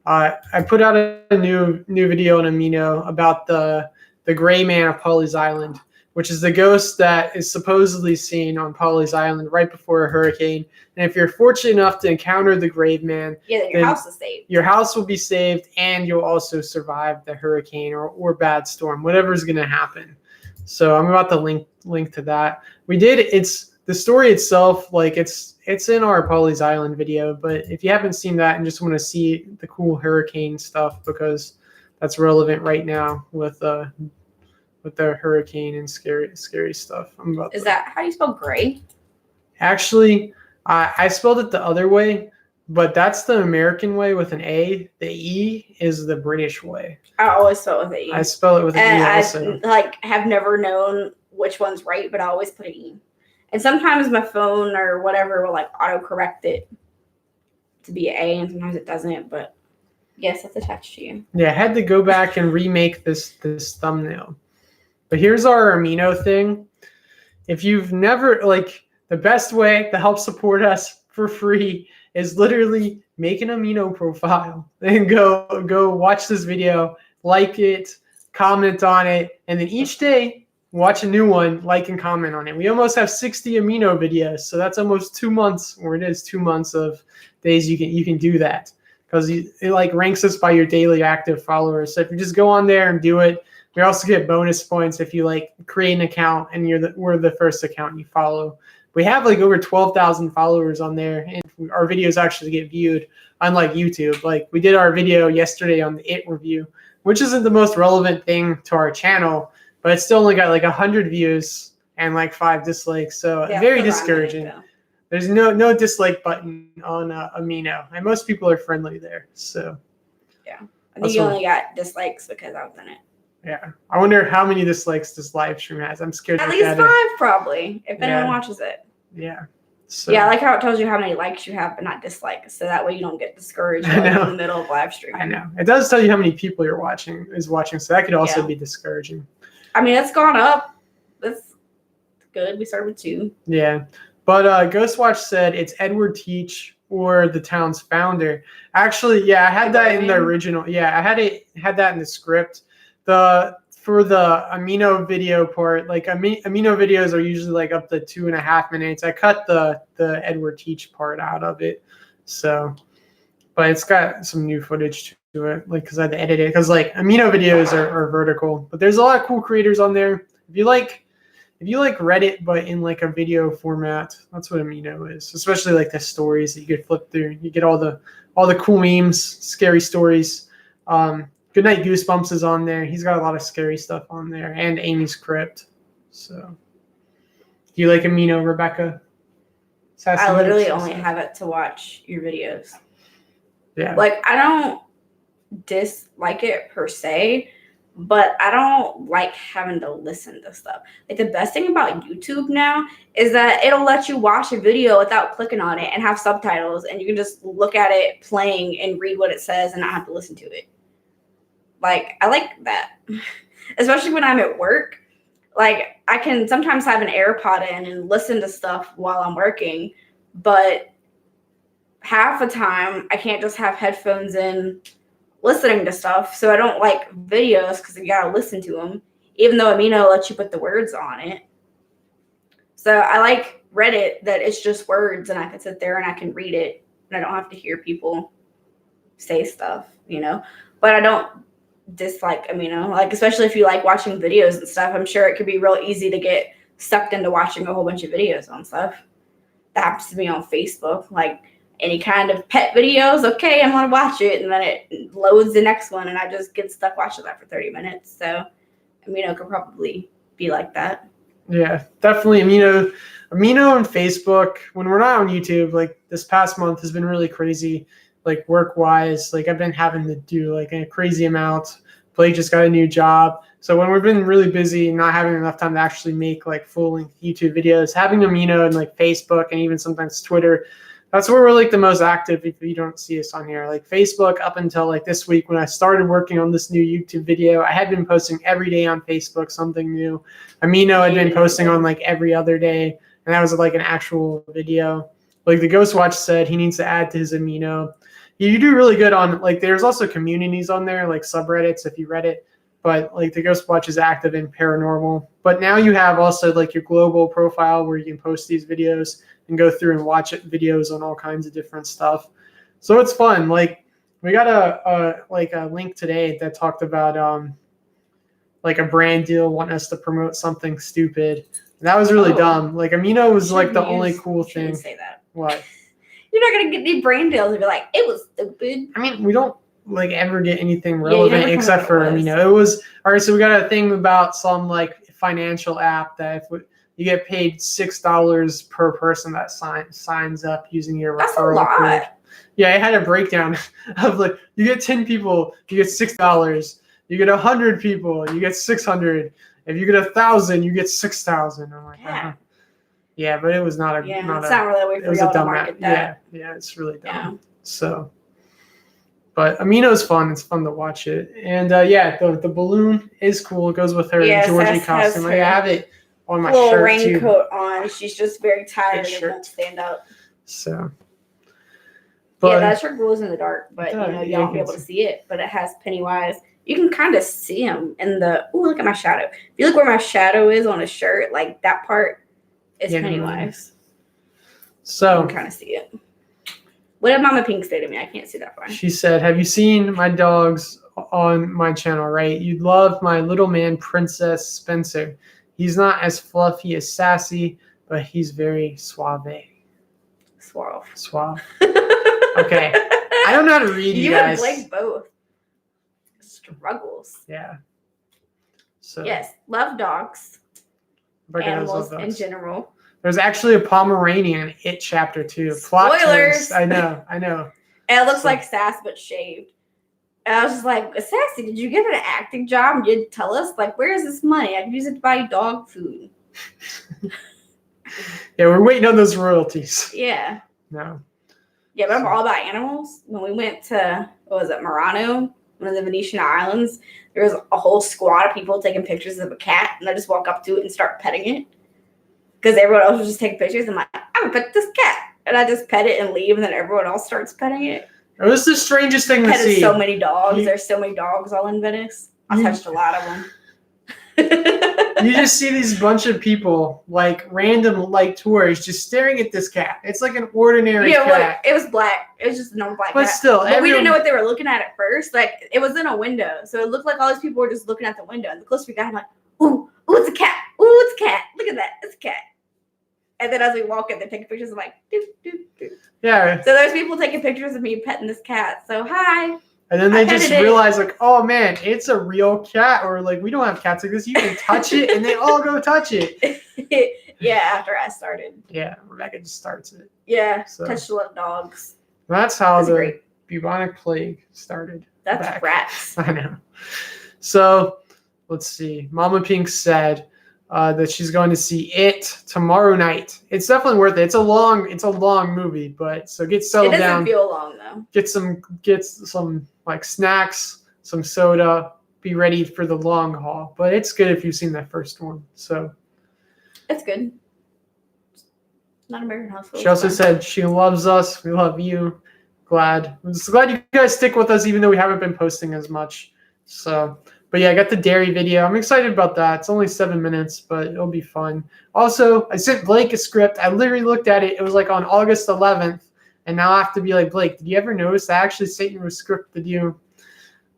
I put out a new video on Amino about the gray man of Pawleys Island, which is the ghost that is supposedly seen on Pawleys Island right before a hurricane. And if you're fortunate enough to encounter the grave man, then your house is saved. Your house will be saved, and you'll also survive the hurricane or bad storm, whatever's going to happen. So I'm about to link to that. It's the story itself, like it's in our Pawleys Island video, but if you haven't seen that and just want to see the cool hurricane stuff, because that's relevant right now with the hurricane and scary stuff. Is that how you spell gray? Actually, I spelled it the other way, but that's the American way with an A. The E is the British way. I always spell it with an E. I spell it with an E also. I have never known which one's right, but I always put an E. And sometimes my phone or whatever will like autocorrect it to be an A, and sometimes it doesn't. But yes, it's attached to you. Yeah, I had to go back and remake this thumbnail. But here's our Amino thing. If you've never, the best way to help support us for free is literally make an Amino profile and go watch this video, like it, comment on it, and then each day watch a new one, like and comment on it. We almost have 60 Amino videos, so that's almost 2 months, or it is 2 months of days you can do that, because it ranks us by your daily active followers. So if you just go on there and do it, we also get bonus points if you create an account and we're the first account you follow. We have over 12,000 followers on there, and our videos actually get viewed, unlike YouTube. We did our video yesterday on the It review, which isn't the most relevant thing to our channel, but it still only got 100 views and 5 dislikes. So yeah, very discouraging. There's no dislike button on Amino, and most people are friendly there. So yeah, I think you only got dislikes because I was in it. Yeah. I wonder how many dislikes this live stream has. I'm scared. At to least look 5, at it. probably, if anyone Yeah. watches it. Yeah. So, Yeah, I like how it tells you how many likes you have, but not dislikes, so that way you don't get discouraged I like, know. in the middle of live stream. I know. It does tell you how many people you're watching, so that could also Yeah. be discouraging. I mean, it's gone up. That's good. We started with 2. Yeah. But Ghostwatch said it's Edward Teach or the town's founder. Actually, yeah, I had that in the original. Yeah, I had that in the script. For the Amino video part, like Amino videos are usually like up to 2.5 minutes. I cut the Edward Teach part out of it. So, but it's got some new footage to it, like because I had to edit it. Because like Amino videos are vertical, but there's a lot of cool creators on there. If you like Reddit, but in like a video format, that's what Amino is. Especially like the stories that you could flip through. You get all the cool memes, scary stories. Goodnight Goosebumps is on there. He's got a lot of scary stuff on there, and Amy's Crypt. So, do you like Amino, Rebecca? I literally only have it to watch your videos. Yeah. Like, I don't dislike it per se, but I don't like having to listen to stuff. Like, the best thing about YouTube now is that it'll let you watch a video without clicking on it and have subtitles, and you can just look at it playing and read what it says and not have to listen to it. Like, I like that, especially when I'm at work. Like, I can sometimes have an AirPod in and listen to stuff while I'm working, but half the time I can't just have headphones in listening to stuff. So I don't like videos because you gotta listen to them, even though Amino lets you put the words on it. So I like Reddit that it's just words and I can sit there and I can read it and I don't have to hear people say stuff, but I don't dislike Amino, like especially if you like watching videos and stuff. I'm sure it could be real easy to get sucked into watching a whole bunch of videos on stuff. That happens to me on Facebook, like any kind of pet videos. Okay, I'm gonna watch it, and then it loads the next one, and I just get stuck watching that for 30 minutes. So Amino could probably be like that. Yeah, definitely Amino and Facebook. When we're not on YouTube, like this past month has been really crazy. Like work wise, like I've been having to do like a crazy amount. Blake just got a new job. So when we've been really busy, not having enough time to actually make like full length YouTube videos, having Amino and like Facebook and even sometimes Twitter, that's where we're like the most active if you don't see us on here. Like Facebook up until like this week when I started working on this new YouTube video, I had been posting every day on Facebook something new. Amino had been posting on like every other day, and that was like an actual video. Like the Ghostwatch said, he needs to add to his Amino. You do really good on, like, there's also communities on there, like subreddits if you read it, but like the Ghostwatch is active in paranormal. But now you have also like your global profile where you can post these videos and go through and watch videos on all kinds of different stuff. So it's fun. Like we got a link today that talked about like a brand deal wanting us to promote something stupid. And that was really dumb. Like Amino was like the only cool thing. Say that. What? You're not gonna get any brain deals and be like, it was stupid. I mean, we don't like ever get anything relevant except for Amino. It was all right. So we got a thing about some like financial app that if you get paid $6 per person that signs up using your referral code. Yeah, it had a breakdown of like you get 10 people, you get $6. You get 100 people, you get 600. If you get 1,000, you get 6,000. I'm like, yeah, but it was not a. Yeah, it's not really a way for y'all to market that. Yeah, it's really dumb. Yeah. So, but Amino's fun. It's fun to watch it, and the balloon is cool. It goes with her Georgie costume. I have it on my little shirt raincoat on. She's just very tired and won't stand up. So, but that's her glows in the dark, but you won't be able to see it. But it has Pennywise. You can kind of see him in the. Ooh, look at my shadow. If you look where my shadow is on a shirt, like that part. It's Pennywise. So you can kind of see it. What did Mama Pink say to me? I can't see that far. She said, "Have you seen my dogs on my channel, right? You'd love my little man, Princess Spencer. He's not as fluffy as Sassy, but he's very suave." Suave. Okay. I don't know how to read you guys. You and Blake both. Struggles. Yeah. So yes, love dogs. Animals in general. There's actually a Pomeranian It chapter 2. Spoilers. I know. And it looks like Sass but shaved. And I was just like, Sassy, did you get an acting job? And you didn't tell us? Like, where is this money? I could use it to buy dog food. Yeah, we're waiting on those royalties. Yeah. No. Yeah, remember All About Animals? When we went to, what was it, Murano? One of the Venetian islands. There was a whole squad of people taking pictures of a cat. And I just walk up to it and start petting it. Because everyone else was just taking pictures. I'm like, I'm going to pet this cat. And I just pet it and leave. And then everyone else starts petting it. It was the strangest thing to Petted see. so many dogs. There's so many dogs all in Venice. I touched a lot of them. You just see these bunch of people, like random, like tourists, just staring at this cat. It's like an ordinary cat. Well, it was black. It was just a normal black But cat. still, But we didn't know what they were looking at first. Like, it was in a window. So it looked like all these people were just looking at the window. And the closer we got, I'm like, ooh, it's a cat. Ooh, it's a cat. Look at that. It's a cat. And then as we walk in, they're taking pictures. I'm like, doop, doop, doop. Yeah. So there's people taking pictures of me petting this cat. So, hi. And then they just petted it. realize, like, oh man, it's a real cat, or like we don't have cats like this. You can touch it, and they all go touch it. Yeah, after I started. Yeah, Rebecca just starts it. Yeah, So- touch the little dogs. That's how That's the great. bubonic plague started. That's back. rats. I know. So let's see. Mama Pink said that she's going to see it tomorrow night. It's definitely worth it. It's a long movie, but so get It settled doesn't down. feel long though. Get some like snacks, some soda. Be ready for the long haul. But it's good if you've seen that first one. So It's good. Not American Hustle. she also said she loves us. We love you. I'm just glad you guys stick with us, even though we haven't been posting as much. So, but yeah, I got the dairy video. I'm excited about that. It's only 7 minutes, but it'll be fun. Also, I sent Blake a script. I literally looked at it. It was like on August 11th, and now I have to be like, Blake, did you ever notice I actually sent you a script to you?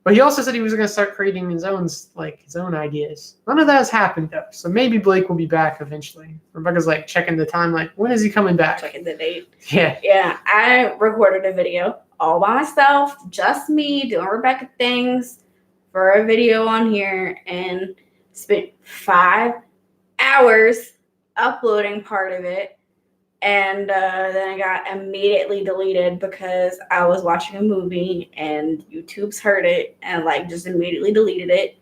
But he also said he was going to start creating his own ideas. None of that has happened though. So maybe Blake will be back eventually. Rebecca's like checking the time, like, when is he coming back? Checking the date. Yeah. Yeah, I recorded a video all by myself, just me doing Rebecca things for a video on here, and spent 5 hours uploading part of it. And then I got immediately deleted because I was watching a movie and YouTube's heard it and like just immediately deleted it.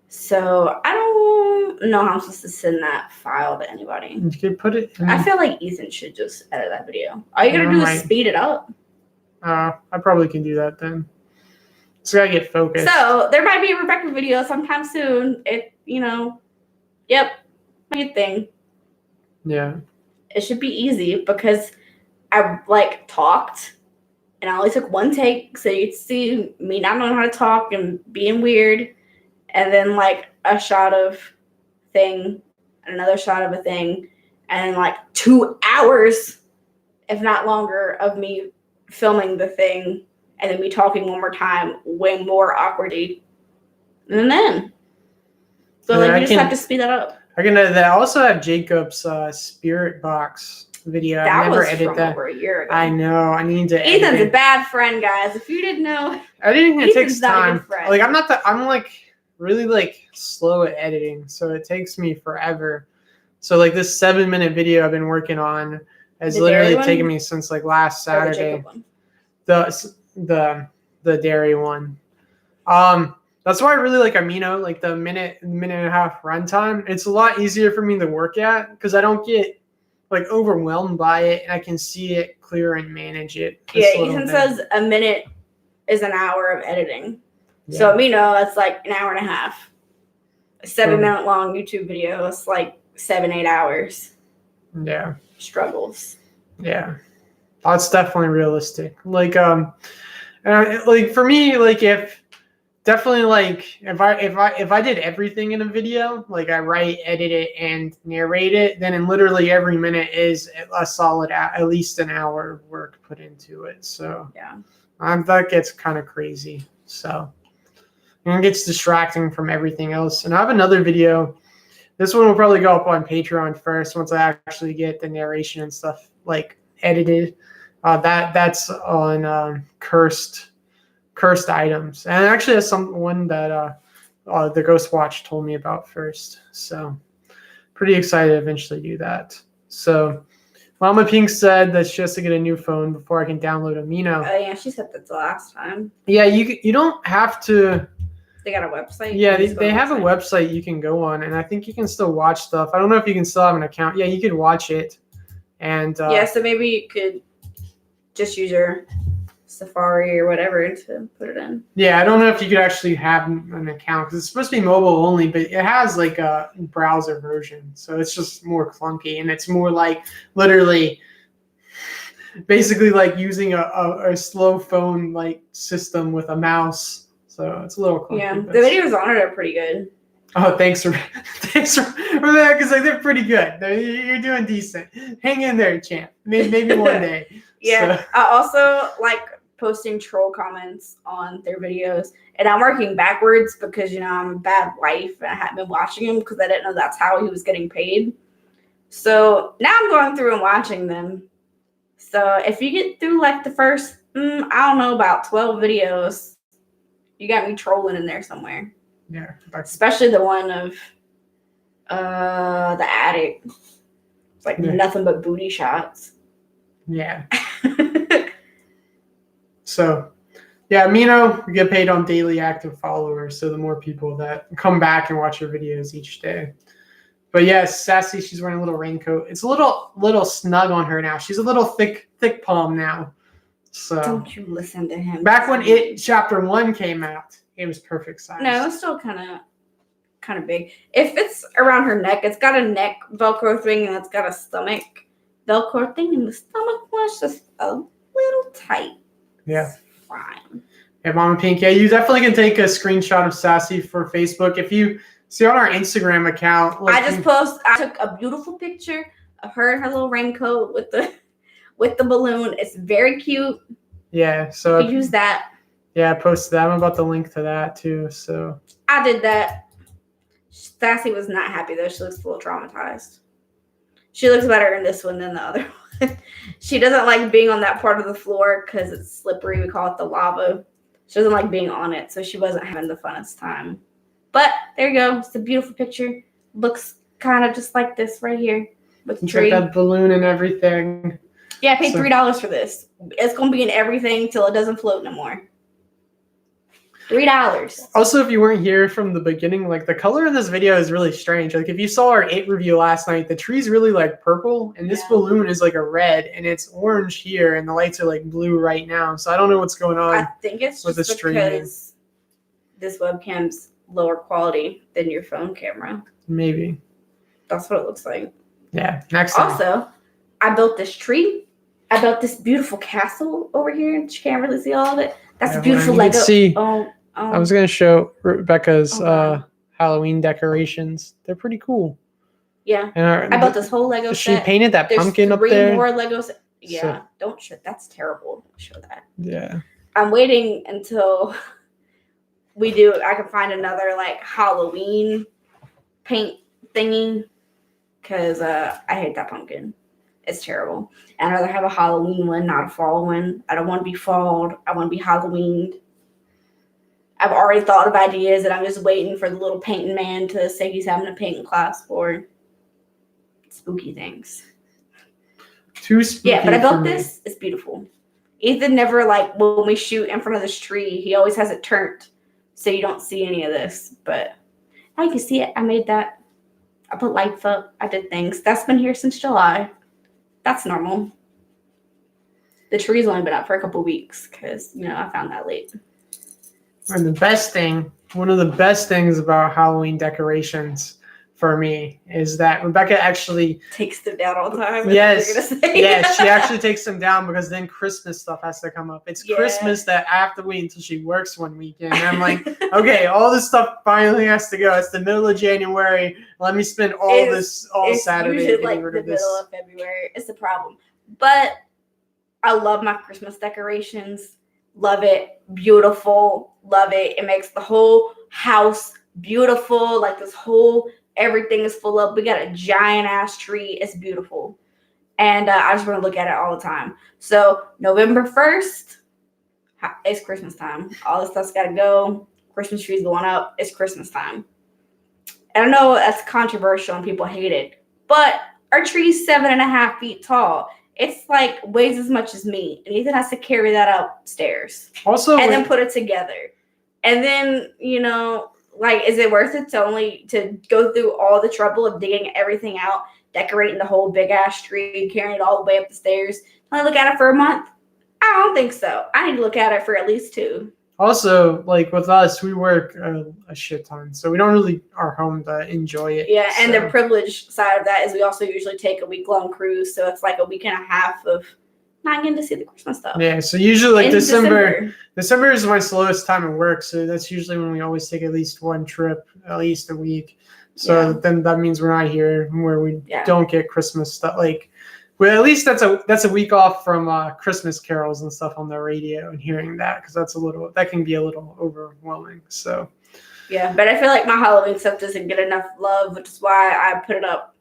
So I don't know how I'm supposed to send that file to anybody. You could put it in, I feel like Ethan should just edit that video. All you gotta do is speed it up. I probably can do that then. Just gotta get focused. So there might be a Rebecca video sometime soon. Yep, my thing. Yeah. It should be easy because I like talked and I only took one take, so you'd see me not knowing how to talk and being weird, and then like a shot of thing and another shot of a thing, and then like 2 hours, if not longer, of me filming the thing and then me talking one more time, way more awkwardly than then. So Yeah, like I you just can- have to speed that up. I can edit that. I also have Jacob's Spirit Box video. I That never was edit from that. over a year ago. I know. I need to Ethan's edit a it. bad friend, guys. If you didn't know, Editing it Ethan's takes not a time. good friend. Like I'm like really like slow at editing, so it takes me forever. So like this 7-minute video I've been working on has The literally dairy one? taken me since like last or the Saturday. Jacob one. The dairy one. That's why I really like Amino, like the minute and a half runtime. It's a lot easier for me to work at because I don't get like overwhelmed by it and I can see it clear and manage it. just Yeah, a little Ethan bit. says a minute is an hour of editing. So me know that's like an hour and a half. A 7-minute long YouTube video is like 7-8 hours. Yeah. Struggles. Yeah. That's definitely realistic. Like like for me, like if I did everything in a video, like I write, edit it, and narrate it, then in literally every minute is a solid at least an hour of work put into it. So Yeah. that gets kind of crazy. So and it gets distracting from everything else. And I have another video. This one will probably go up on Patreon first once I actually get the narration and stuff like edited. That's on cursed items, and actually that's one that the Ghost Watch told me about first. So pretty excited to eventually do that. So Mama Pink said that she has to get a new phone before I can download Amino. Oh yeah, she said that the last time. Yeah, you don't have to. They got a website. Yeah, You just go they on the have a website you can go on, and I think you can still watch stuff. I don't know if you can still have an account. Yeah, you could watch it. And Yeah, so maybe you could just use your Safari or whatever to put it in. yeah, I don't know if you could actually have an account because it's supposed to be mobile only, but it has like a browser version, so it's just more clunky, and it's more like literally, basically like using a slow phone like system with a mouse. So it's a little clunky. Yeah, the but- videos on it are pretty good. Oh, thanks for that, because like they're pretty good. You're doing decent. Hang in there, champ. Maybe one day. Yeah, So- I also like posting troll comments on their videos, and I'm working backwards because I'm a bad wife and I hadn't been watching him because I didn't know that's how he was getting paid. So now I'm going through and watching them. So if you get through like the first, I don't know, about 12 videos, you got me trolling in there somewhere. Yeah. Especially the one of the attic. It's like Yeah. nothing but booty shots. Yeah. So, yeah, Amino, we get paid on daily active followers. So the more people that come back and watch your videos each day. But yes, Sassy, she's wearing a little raincoat. It's a little snug on her now. She's a little thick palm now. So Don't you listen to him. back when It Chapter 1 came out, it was perfect size. No, it's still kind of big. If it's around her neck, it's got a neck Velcro thing and it's got a stomach Velcro thing, and the stomach was just a little tight. Yeah. It's fine. Yeah, Mama Pink. Yeah, you definitely can take a screenshot of Sassy for Facebook. If you see on our Instagram account, I took a beautiful picture of her in her little raincoat with the balloon. It's very cute. Yeah, so You use that. yeah, I posted that. I'm about to link to that too. So I did that. Sassy was not happy though. She looks a little traumatized. She looks better in this one than the other one. She doesn't like being on that part of the floor because it's slippery. We call it the lava. She doesn't like being on it, so she wasn't having the funnest time. But there you go. It's a beautiful picture. Looks kind of just like this right here with the check tree. that balloon and everything. Yeah, I paid So- $3 for this. It's gonna be in everything till it doesn't float no more. $3. Also, if you weren't here from the beginning, like the color in this video is really strange. Like if you saw our 8 review last night, the tree's really like purple, and this Yeah. balloon is like a red, and it's orange here, and the lights are like blue right now. So I don't know what's going I on. think it's with just the streaming. because this webcam's lower quality than your phone camera. Maybe. That's what it looks like. Yeah. Next time. Also, I built this tree. I built this beautiful castle over here. You can't really see all of it. That's Yeah, a beautiful well, you Lego. can see- Oh, I was gonna show Rebecca's Oh, wow. Halloween decorations. They're pretty cool. yeah. And I built this whole Lego she set. painted that There's pumpkin up 3 there. more Legos. Yeah, So- don't show. That's terrible. Don't show that. Yeah. I'm waiting until I can find another like Halloween paint thingy because I hate that pumpkin. It's terrible. And I'd rather have a Halloween one, not a fall one. I don't want to be falled. I want to be Halloweened. I've already thought of ideas and I'm just waiting for the little painting man to say he's having a painting class for spooky things. Too spooky. Yeah, but I for built me. this. It's beautiful. Ethan never like when we shoot in front of this tree, he always has it turned so you don't see any of this. But now you can see it. I made that. I put lights up. I did things. That's been here since July. That's normal. The tree's only been up for a couple weeks because I found that late. And the best thing, one of the best things about Halloween decorations for me is that Rebecca actually, Takes them down all the time. Yes. Is what you're gonna say. yeah, she actually takes them down because then Christmas stuff has to come up. It's Yeah. Christmas that I have to wait until she works one weekend. And I'm like, okay, all this stuff finally has to go. It's the middle of January. Let me spend all It's Saturday usually getting like rid the of this. middle of February. It's the problem. But I love my Christmas decorations. Love it. Beautiful. Love it. It makes the whole house beautiful. Like this whole everything is full of. We got a giant ass tree. It's beautiful. And I just want to look at it all the time. So November 1st, it's Christmas time. All this stuff's got to go. Christmas tree's going up. It's Christmas time. I don't know, that's controversial and people hate it. But Our tree's 7.5 feet tall. It's like weighs as much as me. And Ethan has to carry that upstairs. Also, And then put it together. And then, like, is it worth it to go through all the trouble of digging everything out, decorating the whole big ass tree, carrying it all the way up the stairs? Only look at it for a month? I don't think so. I need to look at it for at least 2. Also, like with us, we work a shit ton, so we don't really are home to enjoy it. Yeah, and so. the privileged side of that is we also usually take a week-long cruise, so it's like a week and a half of not getting to see the Christmas stuff. Yeah, so usually like In December is my slowest time of work, so that's usually when we always take at least one trip, at least a week. So then that means we're not here where we don't get Christmas stuff. Like, well, at least that's a week off from Christmas carols and stuff on the radio and hearing that, because that can be a little overwhelming. So yeah, but I feel like my Halloween stuff doesn't get enough love, which is why I put it up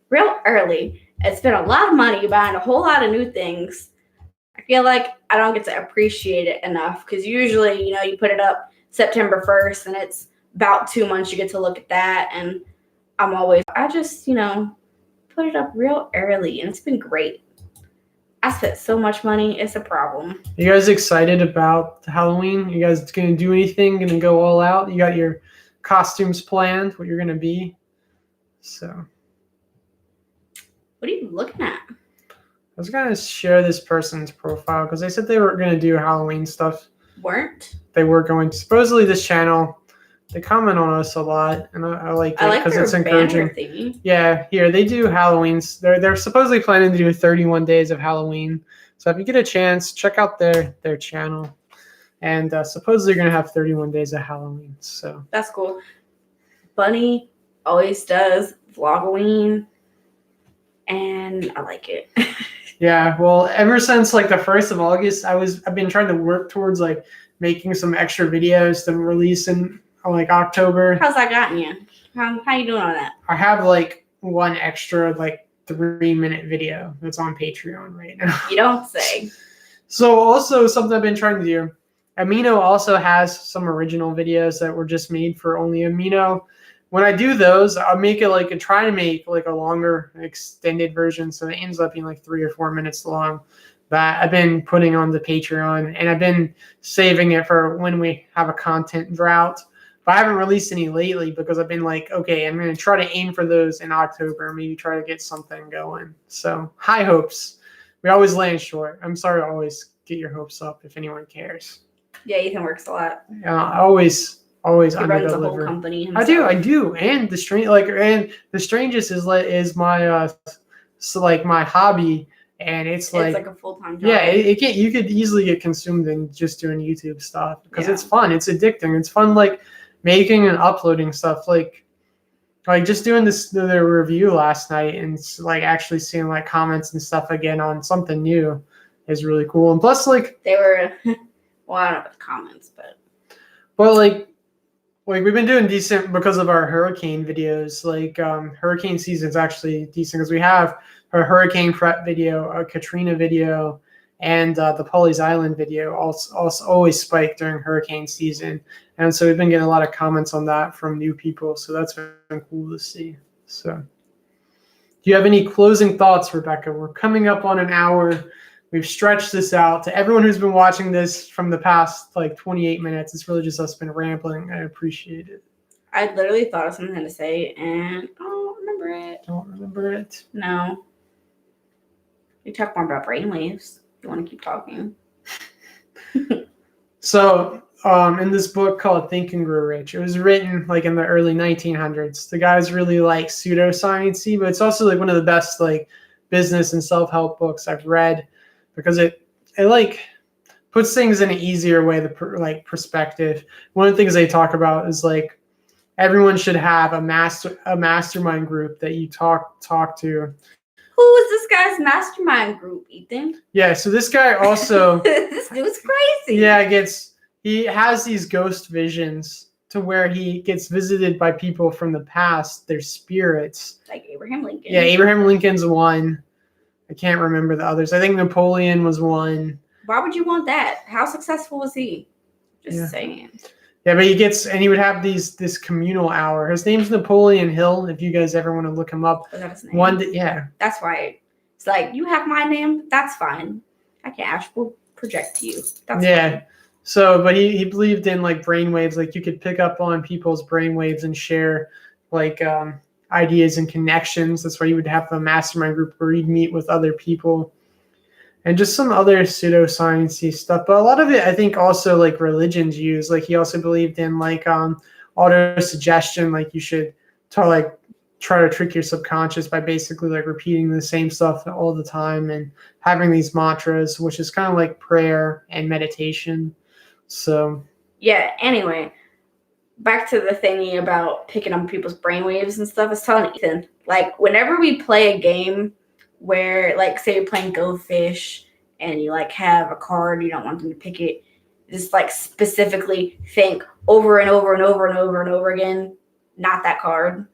real early. I spent a lot of money buying a whole lot of new things. I feel like I don't get to appreciate it enough, because usually, you put it up September 1st and it's about 2 months you get to look at that. And I just, put it up real early, and it's been great. I spent so much money. It's a problem. You guys excited about Halloween? You guys gonna do anything? Gonna go all out? You got your costumes planned? What you're gonna be? So. What are you looking at? I was gonna share this person's profile because they said they were gonna do Halloween stuff. They were going to. Supposedly this channel, they comment on us a lot, and I like it because it's encouraging. Thingy. Yeah, here they do Halloweens. They're supposedly planning to do 31 days of Halloween. So if you get a chance, check out their channel. And supposedly they're gonna have 31 days of Halloween. So that's cool. Bunny always does Vlogoween, and I like it. Yeah, well, ever since like the 1st of August, I've been trying to work towards like making some extra videos to release in like October. How's that gotten you? How you doing on that? I have like one extra like 3-minute video that's on Patreon right now. You don't say. So also something I've been trying to do. Amino also has some original videos that were just made for only Amino. When I do those, I'll make it try to make like a longer extended version, so it ends up being like 3 or 4 minutes long, that I've been putting on the Patreon, and I've been saving it for when we have a content drought. But I haven't released any lately because I've been like, okay, I'm going to try to aim for those in October, maybe try to get something going. So high hopes. We always land short. I'm sorry to always get your hopes up if anyone cares. Yeah, Ethan works a lot. I always He runs a whole under-deliver. company himself. I do. And the strangest is my my hobby, and it's like a full-time job. yeah, you could easily get consumed in just doing YouTube stuff because it's fun. It's addicting. It's fun like making and uploading stuff, like just doing the review last night and like actually seeing like comments and stuff again on something new is really cool. And plus like they were well, I don't know about the comments, but like we've been doing decent because of our hurricane videos. Like hurricane season's actually decent because we have a hurricane prep video, a Katrina video, and the Pawleys Island video also always spike during hurricane season. And so we've been getting a lot of comments on that from new people. So that's been cool to see. So do you have any closing thoughts, Rebecca? We're coming up on an hour. We've stretched this out. To everyone who's been watching this from the past like 28 minutes, it's really just us been rambling. I appreciate it. I literally thought of something to say and I don't remember it. Don't remember it? No. We talk more about brainwaves. You want to keep talking? So, in this book called Think and Grow Rich, it was written like in the early 1900s. The guy's really like pseudoscience-y, but it's also like one of the best like business and self-help books I've read because it like puts things in an easier way, perspective. One of the things they talk about is like everyone should have a mastermind group that you talk to. Who is this guy's mastermind group, Ethan? Yeah, so this guy also this dude's crazy. Yeah, he has these ghost visions to where he gets visited by people from the past, their spirits. Like Abraham Lincoln. Yeah, Abraham Lincoln's one. I can't remember the others. I think Napoleon was one. Why would you want that? How successful was he? Just saying. Yeah, but he would have this communal hour. His name's Napoleon Hill. If you guys ever want to look him up, Was that his name? Yeah. That's why it's like you have my name. That's fine. I can actually project to you. That's fine. So, but he believed in like brainwaves, like you could pick up on people's brainwaves and share like ideas and connections. That's why you would have a mastermind group where you'd meet with other people, and just some other pseudoscience-y stuff. But a lot of it, I think, also like religions use. Like he also believed in like auto suggestion, like you should try to trick your subconscious by basically like repeating the same stuff all the time and having these mantras, which is kind of like prayer and meditation. So yeah, anyway, back to the thingy about picking up people's brainwaves and stuff. I was telling Ethan, like whenever we play a game where like say you're playing Go Fish and you like have a card, you don't want them to pick it, just like specifically think over and over and over and over and over again, not that card.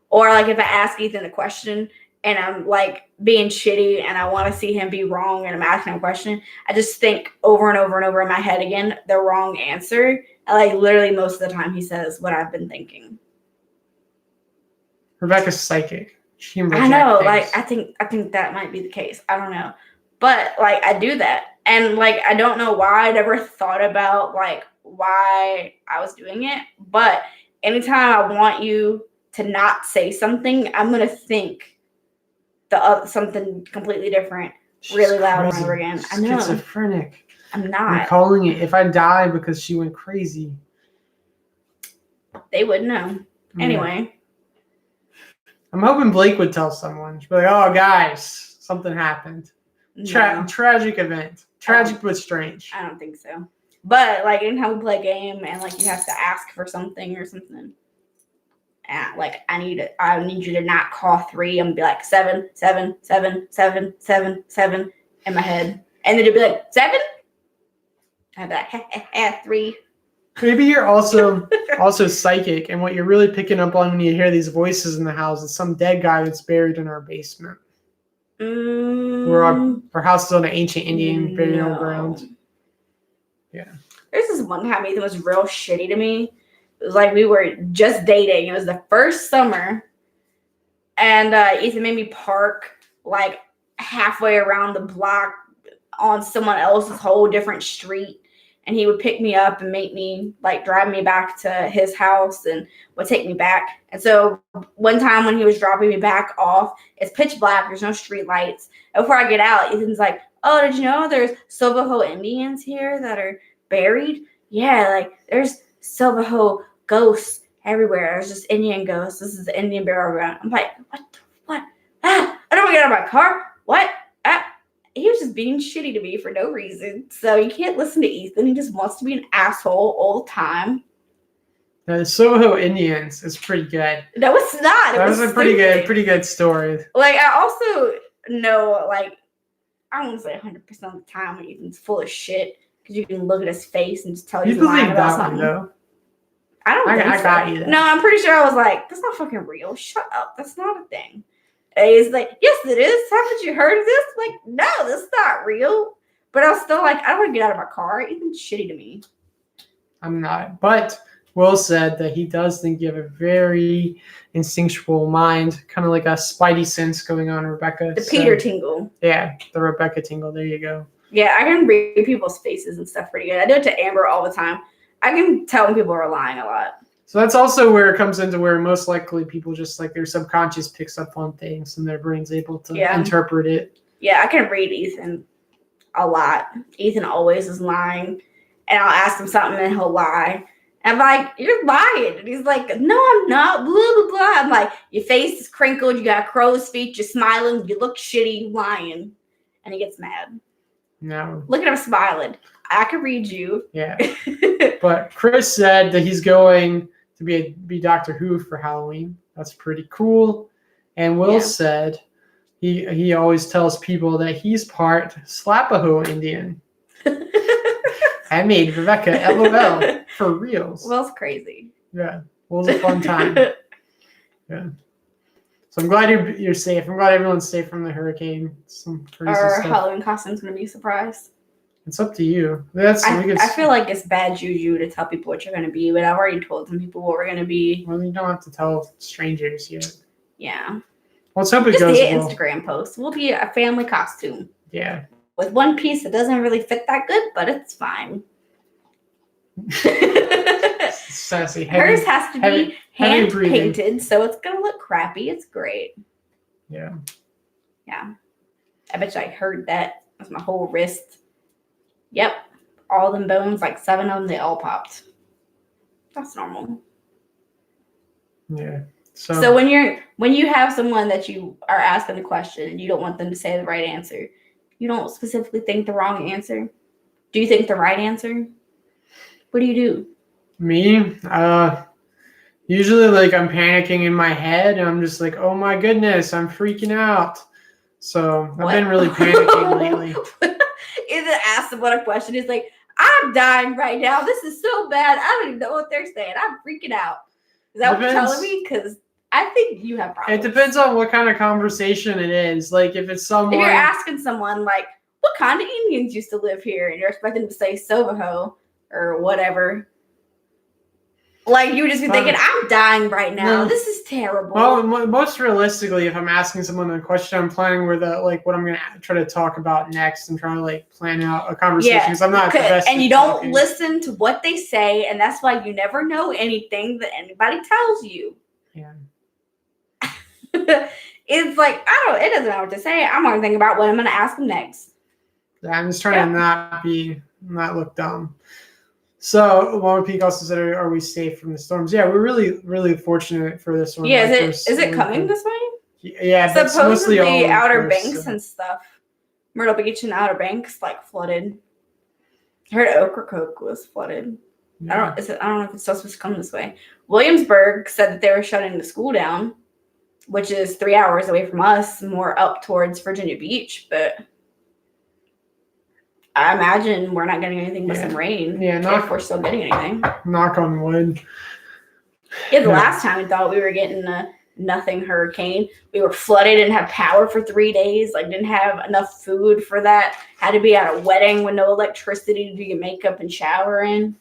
Or like if I ask Ethan a question and I'm like being shitty and I want to see him be wrong and I'm asking him a question, I just think over and over and over in my head again the wrong answer. And like literally most of the time he says what I've been thinking. Rebecca's psychic. She can I know, things. like I think that might be the case. I don't know. But like I do that. And like I don't know why I never thought about like why I was doing it. But anytime I want you to not say something, I'm gonna think something completely different, really loud over again. I know. Schizophrenic. I'm not. I'm calling it. If I die because she went crazy, they would know. Anyway, I'm hoping Blake would tell someone. She'd be like, "Oh, guys, something happened. Tragic event. Tragic but strange." I don't think so. But like anytime we play a game and like you have to ask for something or something. Like I need you to not call 3 and be like 7, 7, 7, 7, 7, 7 in my head, and then you'd be like 7. I'd be like 3. Maybe you're also psychic, and what you're really picking up on when you hear these voices in the house is some dead guy that's buried in our basement. Where our house is on an ancient Indian burial ground. Yeah. There's this one time Ethan was real shitty to me. It was like we were just dating. It was the first summer. And Ethan made me park like halfway around the block on someone else's whole different street. And he would pick me up and make me like drive me back to his house and would take me back. And so one time when he was dropping me back off, it's pitch black. There's no street lights. And before I get out, Ethan's like, "Oh, did you know there's Silvaho Indians here that are buried?" Yeah, like there's Silvaho ghosts everywhere. There's just Indian ghosts. This is the Indian burial ground. I'm like, what? I don't want to get out of my car. What? He was just being shitty to me for no reason. So you can't listen to Ethan. He just wants to be an asshole all the time. The Soho Indians is pretty good. No, it's not. That was a pretty good story. Like I also know, like I won't say 100% of the time when Ethan's full of shit because you can look at his face and just tell he's lying about something. Though. I got you. No, I'm pretty sure I was like, that's not fucking real. Shut up. That's not a thing. And he's like, yes, it is. Haven't you heard of this? I'm like, no, that's not real. But I was still like, I don't want to get out of my car. Ethan's shitty to me. I'm not. But Will said that he does think you have a very instinctual mind, kind of like a spidey sense going on, Rebecca. The Peter tingle. Yeah, the Rebecca tingle. There you go. Yeah, I can read people's faces and stuff pretty good. I do it to Amber all the time. I can tell when people are lying a lot. So that's also where it comes into where most likely people just like their subconscious picks up on things and their brain's able to interpret it. Yeah, I can read Ethan a lot. Ethan always is lying. And I'll ask him something and he'll lie. And I'm like, you're lying. And he's like, no, I'm not. Blah, blah, blah. I'm like, your face is crinkled. You got crow's feet. You're smiling. You look shitty. You lying. And he gets mad. No. Look at him smiling. I can read you. Yeah. But Chris said that he's going to be Doctor Who for Halloween. That's pretty cool. And Will said he always tells people that he's part Slapaho Indian. I made Rebecca LOL for reals. Will's crazy. Yeah. Will's a fun time. Yeah. So I'm glad you're safe. I'm glad everyone's safe from the hurricane. Some crazy Our stuff. Halloween costume's going to be a surprise. It's up to you. That's I feel like it's bad juju to tell people what you're going to be, but I've already told some people what we're going to be. Well, you don't have to tell strangers yet. Yeah. Let's hope it Just goes the well. Instagram post. We'll be a family costume. Yeah. With one piece that doesn't really fit that good, but it's fine. Sassy. Hers has to be hand painted, so it's gonna look crappy. It's great. Yeah. Yeah. I bet you I heard that. That's my whole wrist. Yep. All them bones, like 7 of them, they all popped. That's normal. Yeah. So when you have someone that you are asking a question and you don't want them to say the right answer, you don't specifically think the wrong answer. Do you think the right answer? What do you do? Me? Usually like I'm panicking in my head and I'm just like, oh my goodness, I'm freaking out. So I've been really panicking lately. Is it asked about a question? It's like, I'm dying right now. This is so bad. I don't even know what they're saying. I'm freaking out. Is that what you're telling me? Because I think you have problems. It depends on what kind of conversation it is. Like if it's someone. If you're asking someone like, what kind of Indians used to live here? And you're expecting them to say Sovaho or whatever. Like you would just be thinking, I'm dying right now. No. This is terrible. Well, most realistically, if I'm asking someone a question, I'm planning where what I'm going to try to talk about next and trying to like plan out a conversation because I'm not the best. And you don't listen to what they say, and that's why you never know anything that anybody tells you. Yeah. It's like it doesn't know what to say. I'm only thinking about what I'm going to ask them next. Yeah, I'm just trying to not look dumb. So, Long Peak also said, "Are we safe from the storms?" Yeah, we're really, really fortunate for this one. Yeah, is it coming this way? Yeah, supposedly mostly all Outer Banks and stuff. Myrtle Beach and Outer Banks like flooded. I heard Ocracoke was flooded. Yeah. I don't know if it's still supposed to come this way. Williamsburg said that they were shutting the school down, which is 3 hours away from us, more up towards Virginia Beach, but. I imagine we're not getting anything but some rain. Yeah, if we're still getting anything. Knock on wood. Yeah, the last time we thought we were getting a nothing hurricane. We were flooded and had power for 3 days. Like, didn't have enough food for that. Had to be at a wedding with no electricity to do your makeup and shower in.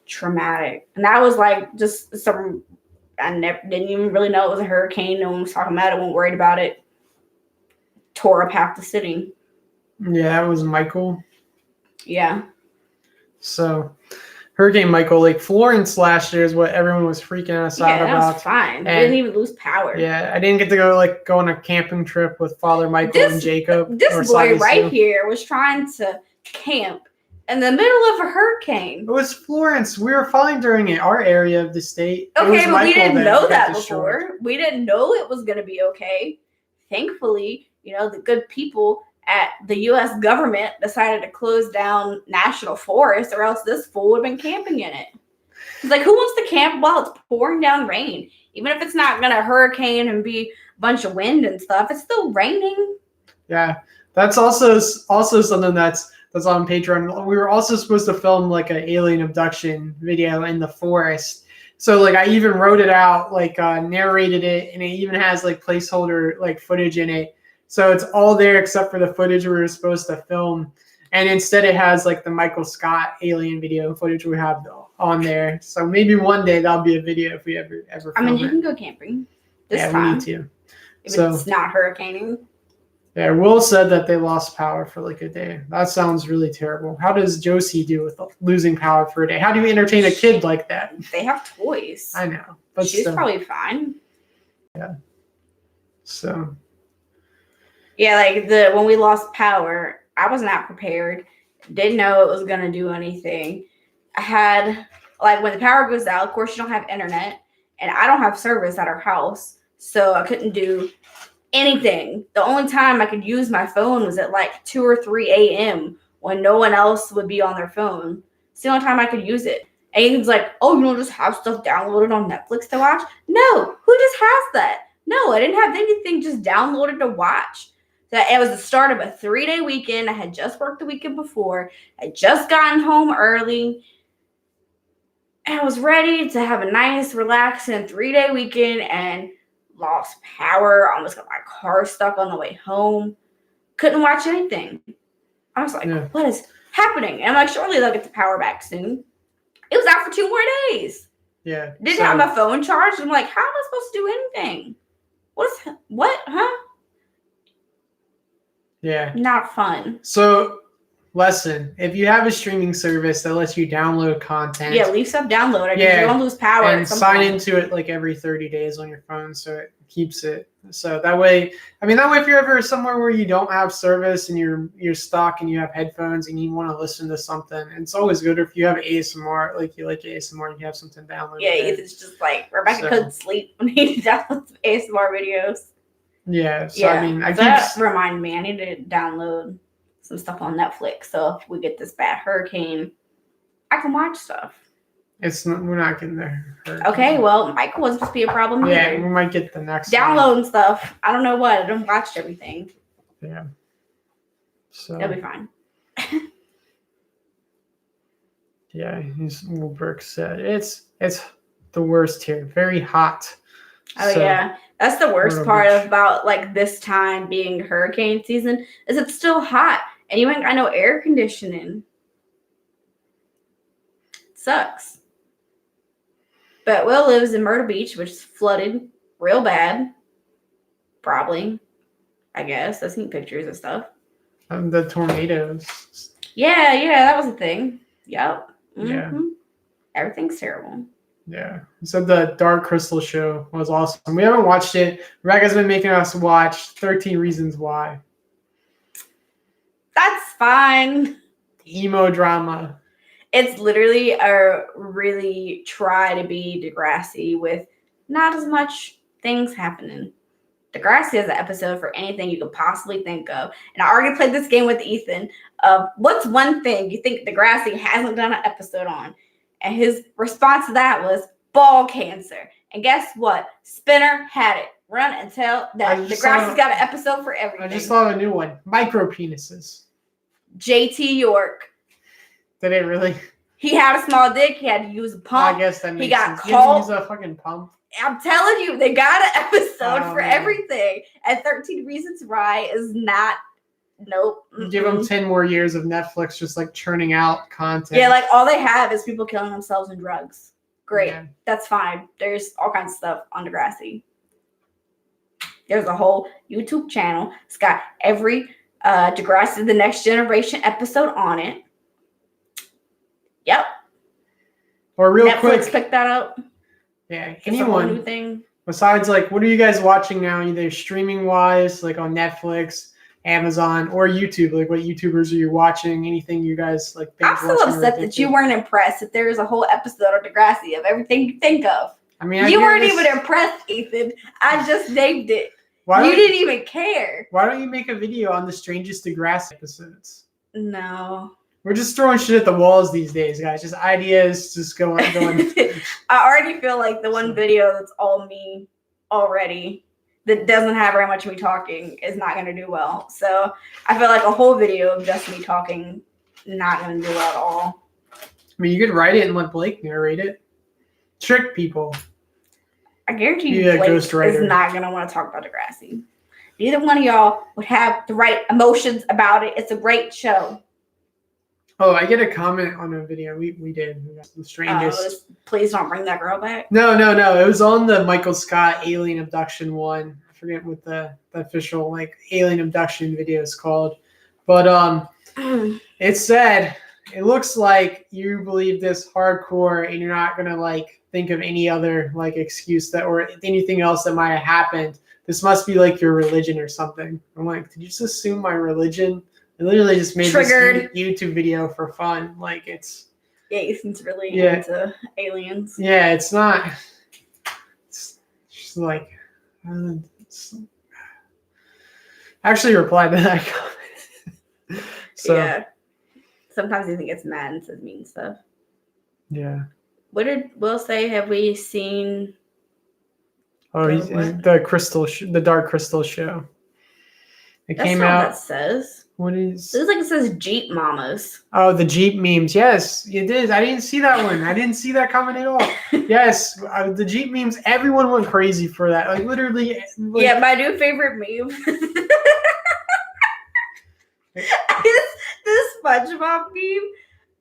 Traumatic. And that was like just didn't even really know it was a hurricane. No one was talking about it. Wasn't worried about it. Tore up half the city. Yeah, that was Michael. Yeah. So, Hurricane Michael, like Florence last year is what everyone was freaking us out about. Yeah, that was fine. They didn't even lose power. Yeah, I didn't get to go on a camping trip with Father Michael and Jacob. This boy right here was trying to camp in the middle of a hurricane. It was Florence. We were fine during it. Our area of the state. Okay, but we didn't know that before. We didn't know it was going to be okay. Thankfully, the good people at the U.S. government decided to close down national forests, or else this fool would have been camping in it. It's like, who wants to camp while it's pouring down rain? Even if it's not going to hurricane and be a bunch of wind and stuff, it's still raining. Yeah, that's also something that's on Patreon. We were also supposed to film like an alien abduction video in the forest. So like I even wrote it out, like narrated it, and it even has like placeholder like footage in it. So it's all there except for the footage we were supposed to film. And instead it has like the Michael Scott alien video footage we have on there. So maybe one day that'll be a video if we ever film I mean, you can go camping this time. Yeah, we need to. If it's not hurricaning. Yeah, Will said that they lost power for like a day. That sounds really terrible. How does Josie do with losing power for a day? How do you entertain a kid like that? They have toys. I know. But she's probably fine. Yeah. So... Yeah, like when we lost power, I was not prepared. Didn't know it was gonna do anything. I had when the power goes out, of course you don't have internet, and I don't have service at our house, so I couldn't do anything. The only time I could use my phone was at like 2 or 3 a.m. when no one else would be on their phone. It's the only time I could use it. And he was like, "Oh, you don't just have stuff downloaded on Netflix to watch?" No, who just has that? No, I didn't have anything just downloaded to watch. That it was the start of a 3-day weekend. I had just worked the weekend before. I just gotten home early. And I was ready to have a nice, relaxing 3-day weekend and lost power. Almost got my car stuck on the way home. Couldn't watch anything. I was like, Yeah. what is happening? And I'm like, surely they'll get the power back soon. It was out for 2 more days. Yeah. Didn't so- have my phone charged. I'm like, how am I supposed to do anything? What? Huh? Yeah. Not fun. So, lesson: if you have a streaming service that lets you download content, Yeah, leave stuff downloaded. Yeah, You don't lose power. and at some sign point. into it like every 30 days on your phone, so it keeps it. So that way, if you're ever somewhere where you don't have service and you're stuck and you have headphones and you want to listen to something, it's always good if you have ASMR, like you like ASMR, you have something downloaded. Yeah, there. Ethan's just like Rebecca So- couldn't sleep when he downloaded some ASMR videos. Yeah. So Yeah, I that keep. reminded me. I need to download some stuff on Netflix. So if we get this bad hurricane, I can watch stuff. We're not getting there. Okay, well, Michael wasn't supposed to be a problem Yeah, either. we might get the next one. Downloading stuff. I don't know what. I don't watch everything. Yeah. So It'll be fine. yeah, Wilbur said it's the worst here. Very hot. Oh So, yeah, that's the worst Myrtle part Beach. about like this time being hurricane season is it's still hot and you ain't got no air conditioning. Sucks. But Will lives in Myrtle Beach, which is flooded real bad. Probably, I guess. I've seen pictures and stuff. The tornadoes. Yeah, that was a thing. Yep. Yeah. Mhm. Everything's terrible. Yeah. So the Dark Crystal show was awesome. We haven't watched it. Rebecca's been making us watch 13 Reasons Why. That's fine. Emo drama. It's literally a really try to be Degrassi with not as much things happening. Degrassi has an episode for anything you could possibly think of. And I already played this game with Ethan of what's one thing you think Degrassi hasn't done an episode on? And his response to that was ball cancer. And guess what? Spinner had it. Run and tell that I just Degrassi's saw- got an episode for I everything. just saw a new one. Micro penises. JT York. Did it really? He had a small dick. He had to use a I pump. guess that makes got sense. You have to called- use a fucking pump. I'm telling you, they got an episode Oh, for man. everything. And 13 Reasons Why is not. Nope. Give them Mm-mm. 10 more years of Netflix just like churning out content. Yeah, like all they have is people killing themselves and drugs. Great. Yeah. That's fine. There's all kinds of stuff on Degrassi. There's a whole YouTube channel. It's got every Degrassi The Next Generation episode on it. Yep. Or real Netflix quick. picked that up. Yeah. It's a whole new Anyone thing. besides like what are you guys watching now, either streaming wise, like on Netflix, Amazon, or YouTube? Like what YouTubers are you watching? Anything you guys like I'm binge still watching or upset that addicted? you weren't impressed that there was a whole episode of Degrassi of everything you think of. I mean, I You get weren't this- even impressed, Ethan. I just named it. Why You don't, didn't even care. why don't you make a video on the strangest Degrassi episodes? No. We're just throwing shit at the walls these days, guys. Just ideas, just going. I already feel like the one video that's all me already that doesn't have very much of me talking is not going to do well. So I feel like a whole video of just me talking not going to do well at all. I mean, you could write it and let Blake narrate it. Trick people. I guarantee you Yeah, Blake is ghostwriter. not going to want to talk about Degrassi. Neither one of y'all would have the right emotions about it. It's a great show. Oh, I get a comment on a video we did. We got the strangest. Please don't bring that girl back. No. It was on the Michael Scott alien abduction one. I forget what the official like alien abduction video is called. But it said it looks like you believe this hardcore and you're not gonna like think of any other like excuse that or anything else that might have happened. This must be like your religion or something. I'm like, did you just assume my religion? I literally just made Triggered. this YouTube video for fun. Like it's Yeah, Ethan's really Yeah. into aliens. yeah, it's not. It's just like I actually replied to that comment. So Yeah. Sometimes Ethan gets mad and says mean stuff. yeah. What did Will say? Have we seen? Oh, he's What? the Dark Crystal show. It That's came not what out. that says. What is? It looks like it says Jeep Mamas. Oh, the Jeep memes. Yes, it did. I didn't see that one. I didn't see that comment at all. Yes, the Jeep memes. Everyone went crazy for that. Like literally. Like, Yeah, my new favorite meme. this SpongeBob meme,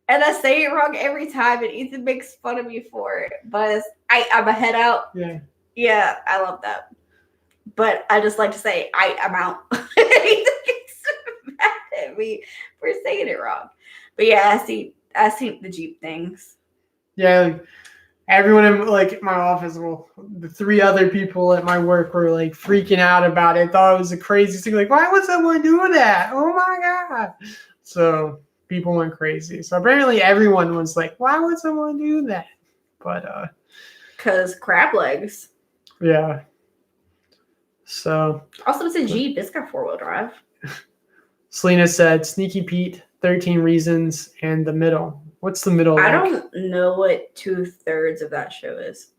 and I say it wrong every time, and Ethan makes fun of me for it. But I'm a head out. Yeah. Yeah, I love that. But I just like to say I'm out. Ethan gets mad at me for saying it wrong. But yeah, I see the Jeep things. Yeah, like, everyone in like my office, well, the 3 other people at my work were like freaking out about it. Thought it was the craziest thing. Like, why would someone do that? Oh my god! So people went crazy. So apparently everyone was like, why would someone do that? But Cause crab legs. yeah. So Also, it's a Jeep. It's got 4-wheel drive. Selena said, Sneaky Pete, 13 Reasons, and The Middle. What's The Middle? I like? don't know what 2/3 of that show is.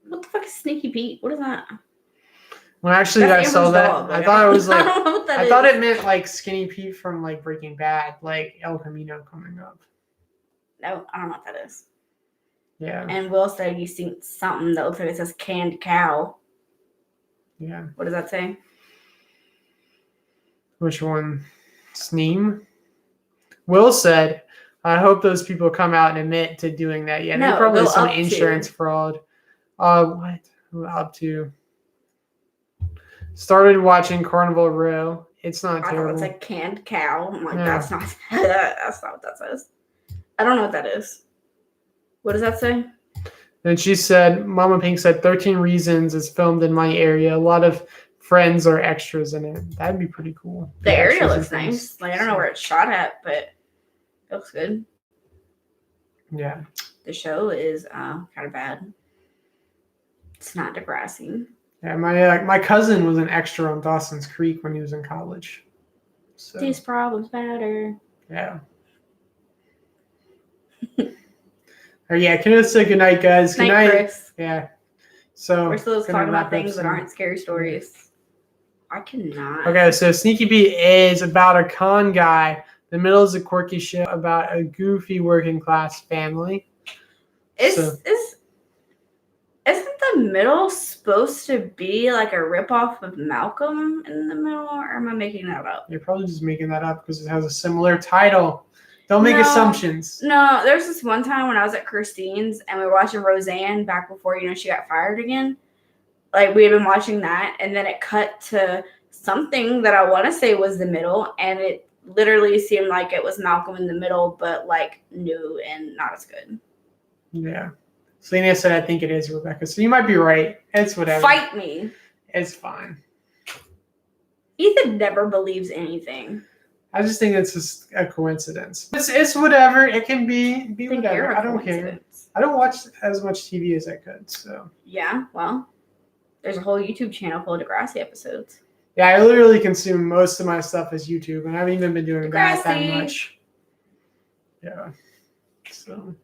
What the fuck is Sneaky Pete? What is that? Well, actually, That's I saw Amber's that. dog, I like, thought it was I like don't know what that I is. thought it meant like Skinny Pete from like Breaking Bad, like El Camino coming up. No, I don't know what that is. Yeah, And Will said you seen something that looks like it says canned cow. yeah. What does that say? Which one? Sneem? Will said, I hope those people come out and admit to doing that. Yeah, No, they probably go some up to. insurance fraud. What? Up to. Started watching Carnival Row. It's not I terrible. thought it's like canned cow. I'm like, Yeah. that's not that's not what that says. I don't know what that is. What does that say? And she said, Mama Pink said 13 Reasons is filmed in my area. A lot of friends are extras in it. That'd be pretty cool. The area Extras looks and things. nice. Like I don't know where it's shot at, but it looks good. Yeah. The show is kind of bad. It's not Degrassi. Yeah, my cousin was an extra on Dawson's Creek when he was in college. So These problems matter. yeah. Or yeah, can I say goodnight, guys? Good Night, night. Chris. Yeah. So We're still gonna talking about wrap things up that soon. aren't scary stories. I cannot. Okay, so Sneaky Pete is about a con guy. The middle is a quirky show about a goofy working class family. Isn't the middle supposed to be like a ripoff of Malcolm in the Middle, or am I making that up? You're probably just making that up because it has a similar title. Don't make No. assumptions. No, there's this one time when I was at Christine's and we were watching Roseanne back before, she got fired again. Like, we had been watching that, and then it cut to something that I want to say was the middle, and it literally seemed like it was Malcolm in the Middle, but, like, new and not as good. Yeah. Selena said, I think it is Rebecca. So you might be right. It's whatever. Fight me. It's fine. Ethan never believes anything. I just think it's just a coincidence. It's whatever. It can be I think whatever. you're a I don't care. coincidence. I don't watch as much TV as I could. So Yeah, well, there's a whole YouTube channel full of Degrassi episodes. yeah, I literally consume most of my stuff as YouTube, and I haven't even been doing that Degrassi. much. Yeah. So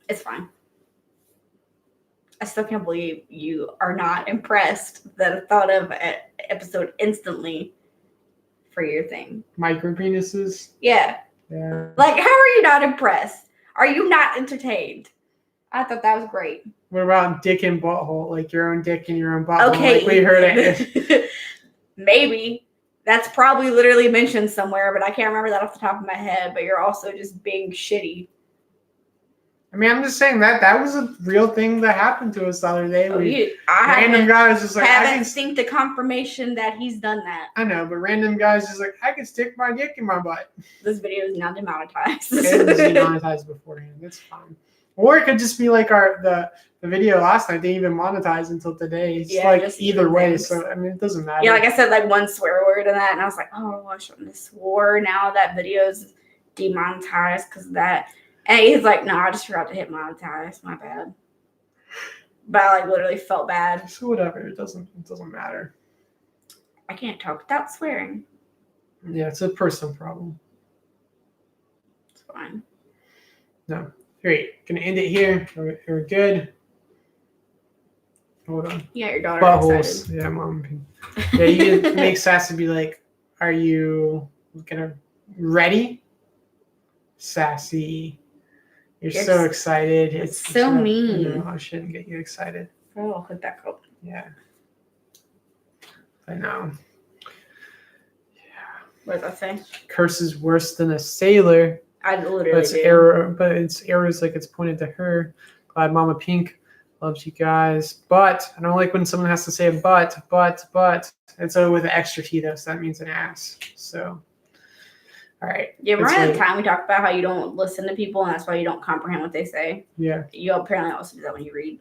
It's fine. I still can't believe you are not impressed that I thought of an episode instantly for your thing. micro penises. Yeah. Yeah. Like, how are you not impressed? Are you not entertained? I thought that was great. What about dick and butthole? Like your own dick and your own butthole. Okay. Like we heard it. Maybe. That's probably literally mentioned somewhere, but I can't remember that off the top of my head. But you're also just being shitty. I mean, I'm just saying that was a real thing that happened to us the other day. I Random guys just like, haven't seen the confirmation that he's done that. I know, but random guys just like, I can stick my dick in my butt. This video is now demonetized. It was demonetized beforehand. It's fine. Or it could just be like the video last night. They didn't even monetize until today. It's Yeah, like just either even way. things. So I mean, it doesn't matter. Yeah, like I said, like one swear word in that, and I was like, oh, I shouldn't have swore. Now that video's demonetized because of that. And he's like, no, I just forgot to hit monetize. My bad. But I like literally felt bad. So whatever. It doesn't matter. I can't talk without swearing. Yeah, it's a personal problem. It's fine. No. Great. Gonna end it here. We're good. Hold on. Yeah, your daughter Buttholes. excited. Yeah, mom. Yeah, you can make Sassy be like, are you gonna ready? Sassy. You're so excited. It's so not- mean. No, I shouldn't get you excited. Oh, I'll hit that coat. Yeah. I know. What does that say? Curse is worse than a sailor. I literally But it's do. error. But it's errors like it's pointed to her. Glad Mama Pink loves you guys. But I don't like when someone has to say but. And so with an extra T though, so that means an ass. So, all right. Yeah, Let's remember the wait. time we talked about how you don't listen to people and that's why you don't comprehend what they say? Yeah, You apparently also do that when you read.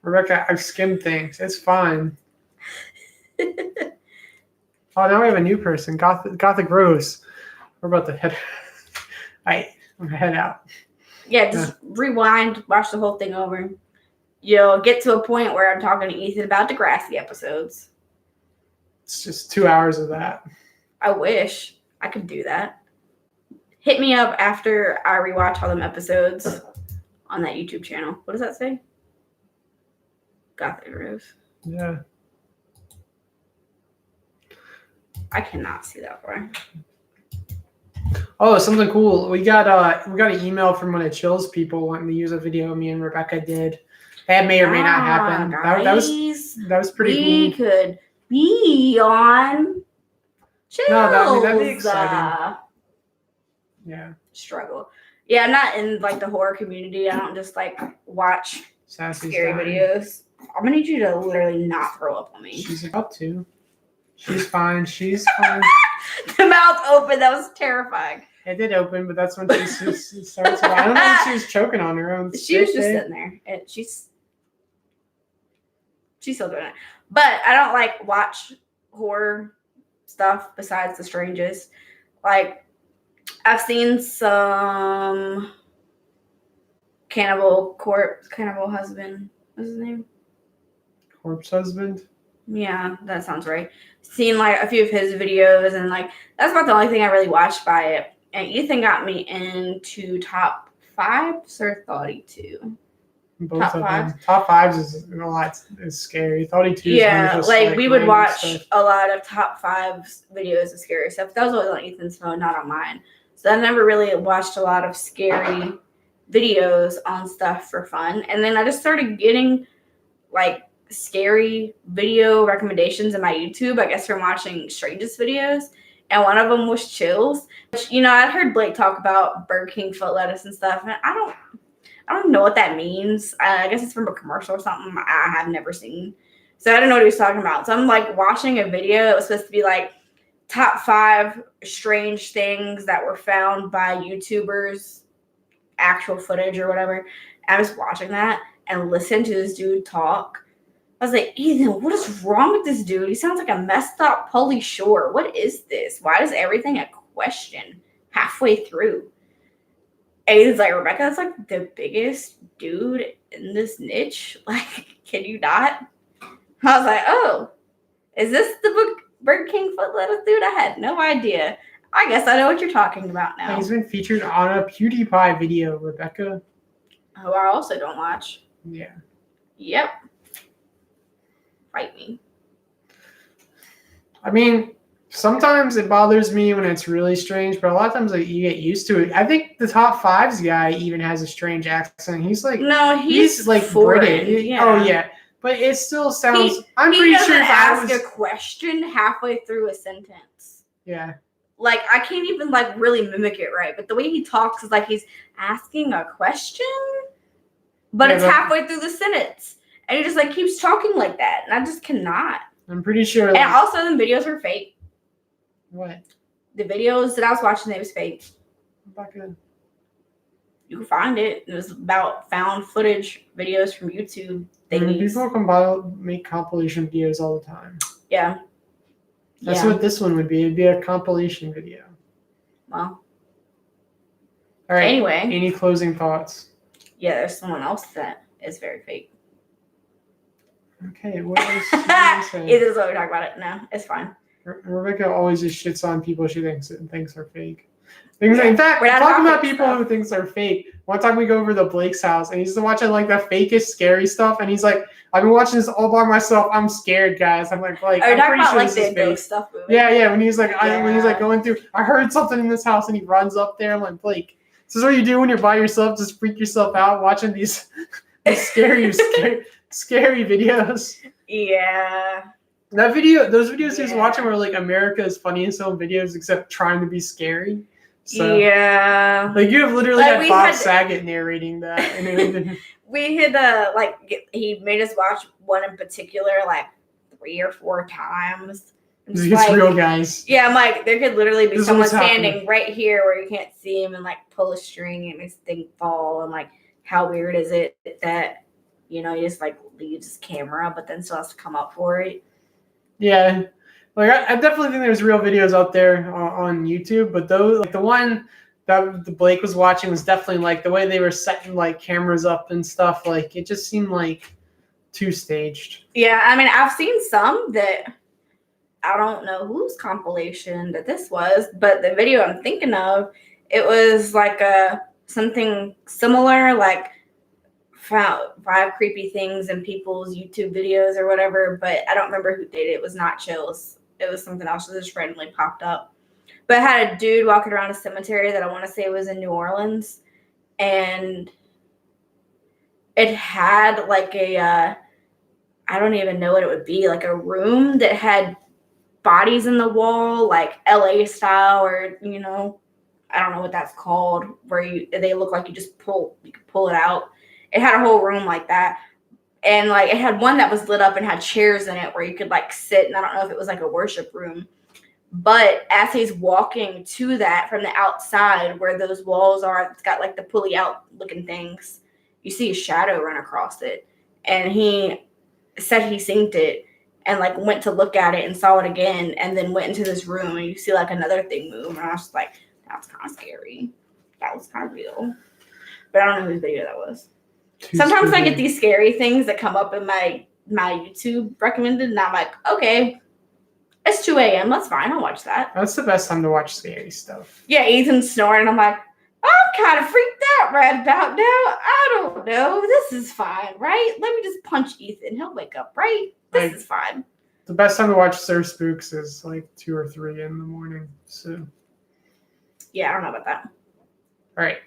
Rebecca, I've skimmed things. It's fine. Oh, now we have a new person. Gothic Rose. We're about to head. I'm gonna head out. Yeah, just rewind, watch the whole thing over. You'll get to a point where I'm talking to Ethan about Degrassi episodes. It's just 2 hours of that. I wish I could do that. Hit me up after I rewatch all them episodes on that YouTube channel. What does that say? Gothic Rose. Yeah. I cannot see that far. Oh, something cool. We got an email from one of Chill's people wanting to use a video me and Rebecca did. That may or may not happen. That was pretty we cool. could be on Chills. No, that'd be exciting. Yeah. Struggle. Yeah, I'm not in like the horror community. I don't just like watch Sassy's scary dying. videos. I'm gonna need you to literally not throw up on me. She's about to. She's fine. She's fine. The mouth open. That was terrifying. It did open, but that's when she starts. I don't know if she was choking on her own. She was just sitting there, and she's still doing it. But I don't like watch horror stuff besides The Strangest. Like I've seen some cannibal husband. What's his name? Corpse husband. Yeah, that sounds right. Seen like a few of his videos, and like that's about the only thing I really watched by it. And Ethan got me into top fives or 32. Both Top of fives? them. Top fives is a lot. Is scary. 32. Yeah, like we would random watch stuff. a lot of top fives videos of scary stuff. That was always on Ethan's phone, not on mine. So I never really watched a lot of scary videos on stuff for fun. And then I just started getting like scary video recommendations in my YouTube, I guess from watching Strangest videos. And one of them was Chills. Which, you know, I'd heard Blake talk about Burger King foot lettuce and stuff, and I don't know what that means. I guess it's from a commercial or something I have never seen. So I don't know what he was talking about. So I'm like watching a video that was supposed to be like top 5 strange things that were found by YouTubers, actual footage or whatever. I was watching that and listened to this dude talk. I was like, Ethan, what is wrong with this dude? He sounds like a messed up Pauly Shore. What is this? Why is everything a question halfway through? And he's like, Rebecca, that's like the biggest dude in this niche. Like, can you not? I was like, oh, is this the Burger King foot lettuce dude? I had no idea. I guess I know what you're talking about now. He's been featured on a PewDiePie video, Rebecca. Oh, I also don't watch. Yeah. Yep. Fight me. I mean, sometimes it bothers me when it's really strange, but a lot of times like, you get used to it. I think the top 5s guy even has a strange accent. He's like, No, he's like foreign. British. Yeah. Oh yeah, but it still sounds. I'm he pretty doesn't sure if I ask was. a question halfway through a sentence. Yeah. Like I can't even like really mimic it right, but the way he talks is like he's asking a question, but Yeah, it's but- halfway through the sentence, and he just like keeps talking like that, and I just cannot. I'm pretty sure. And also, the videos were fake. What? The videos that I was watching, they was fake. Rebecca. You can find it. It was about found footage videos from YouTube thingies. People make compilation videos all the time. Yeah. That's Yeah. what this one would be. It'd be a compilation video. Well. All right. Anyway. Any closing thoughts? Yeah, there's someone else that is very fake. Okay. What else? What are you saying? Either is what we're talking about it. No, it's fine. Rebecca always just shits on people she thinks are fake. In Yeah. fact, We're not talking about about fake people stuff. who thinks are fake. One time we go over to Blake's house and he's watching like the fakest scary stuff, and he's like, "I've been watching this all by myself. I'm scared, guys." I'm like, Are you I'm talking pretty about sure like this the is fake. ghost stuff movie? Yeah. When he's like, when he's like Yeah. going through, I heard something in this house, and he runs up there. I'm like, Blake, this is what you do when you're by yourself. Just freak yourself out watching these scary videos. Yeah. That video, those videos he was Yeah. watching were like America's funniest home videos, except trying to be scary. So, Yeah. like you have literally Like, had we Bob had- Saget narrating that, and it would have been We had he made us watch one in particular like 3 or 4 times. I'm just it's like, real, guys. yeah, I'm like, there could literally be This is someone what's happening. standing right here where you can't see him and like pull a string and his thing fall, and like how weird is it that he just like leaves his camera but then still has to come up for it. Yeah, like I definitely think there's real videos out there on YouTube, but those like the one that the Blake was watching was definitely like the way they were setting like cameras up and stuff. Like it just seemed like too staged. Yeah, I mean, I've seen some that I don't know whose compilation that this was, but the video I'm thinking of, it was like something similar, like found 5 creepy things in people's YouTube videos or whatever, but I don't remember who did it. It was not Chills. It was something else that just randomly popped up. But it had a dude walking around a cemetery that I want to say was in New Orleans, and it had like I don't even know what it would be, like a room that had bodies in the wall, like LA style, or I don't know what that's called, where they look like you can pull it out. It had a whole room like that, and like it had one that was lit up and had chairs in it where you could like sit, and I don't know if it was like a worship room. But as he's walking to that from the outside where those walls are, it's got like the pulley out looking things, you see a shadow run across it. And he said he synced it and like went to look at it and saw it again, and then went into this room and you see like another thing move. And I was just like, that's kind of scary. That was kind of real. But I don't know whose video that was. Sometimes I get these scary things that come up in my YouTube recommended, and I'm like, okay, it's 2 a.m. That's fine. I'll watch that. That's the best time to watch scary stuff. Yeah, Ethan's snoring. I'm like, I'm kind of freaked out right about now. I don't know. This is fine, right? Let me just punch Ethan. He'll wake up, right? This is fine. The best time to watch Sir Spooks is like 2 or 3 in the morning. So yeah, I don't know about that. All right.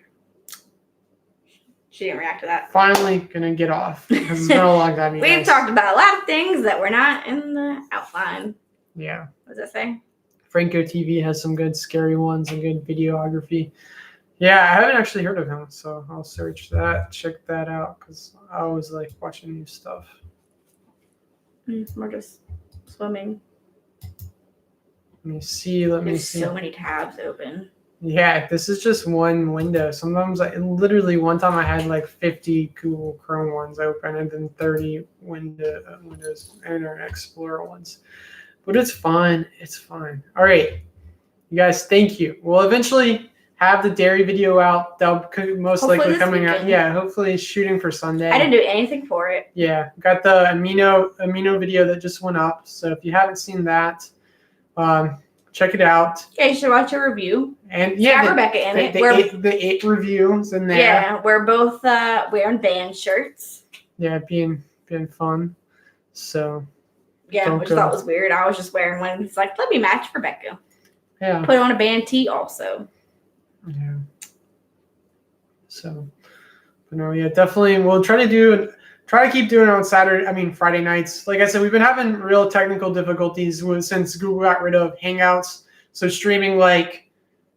She didn't react to that. Finally gonna get off because it's been a long time. We've talked about a lot of things that were not in the outline. Yeah. What does that say? Franco TV has some good scary ones and good videography. Yeah, I haven't actually heard of him, so I'll search that, check that out, because I always like watching new stuff. We're just swimming. Let me see. There's so many tabs open. Yeah, this is just one window. Sometimes, literally one time I had like 50 Google Chrome ones open and then 30 Windows Internet Explorer ones. But it's fine. It's fine. All right. You guys, thank you. We'll eventually have the dairy video out. That'll most Hopefully likely this coming out. weekend. Yeah, hopefully shooting for Sunday. I didn't do anything for it. Yeah, got the amino video that just went up. So if you haven't seen that, check it out. Yeah, you should watch a review. And yeah, Rebecca in it. The 8 reviews in there. Yeah, we're both wearing band shirts. Yeah, being fun. So yeah, which I thought was weird. I was just wearing one. It's like, let me match Rebecca. Yeah. Put on a band tee also. Yeah. So, but no, yeah, definitely. We'll try to keep doing it on Friday nights. Like I said, we've been having real technical difficulties since Google got rid of Hangouts. So streaming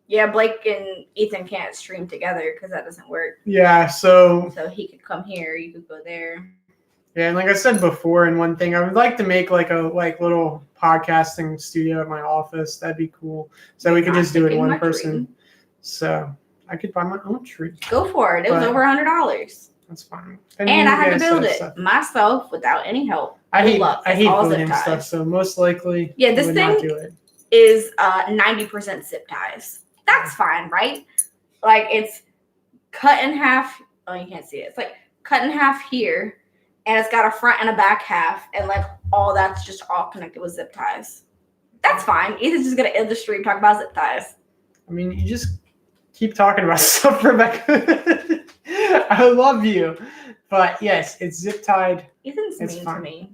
yeah, Blake and Ethan can't stream together because that doesn't work. Yeah, so he could come here, you could go there. Yeah, and like I said before, and one thing I would like to make like a little podcasting studio at my office. That'd be cool. So we could just do it one person. Tree. So I could buy my own tree. Go for it. It was over $100. That's fine. And I had to build it myself without any help. I hate building stuff, so most likely this would thing not do it. Is 90% zip ties. That's fine, right? Like it's cut in half. Oh, you can't see it. It's like cut in half here, and it's got a front and a back half, and like all that's just all connected with zip ties. That's fine. Ethan's just gonna end the stream talk about zip ties. I mean, you just keep talking about stuff, Rebecca. I love you, but yes, it's zip tied. Ethan's mean to me.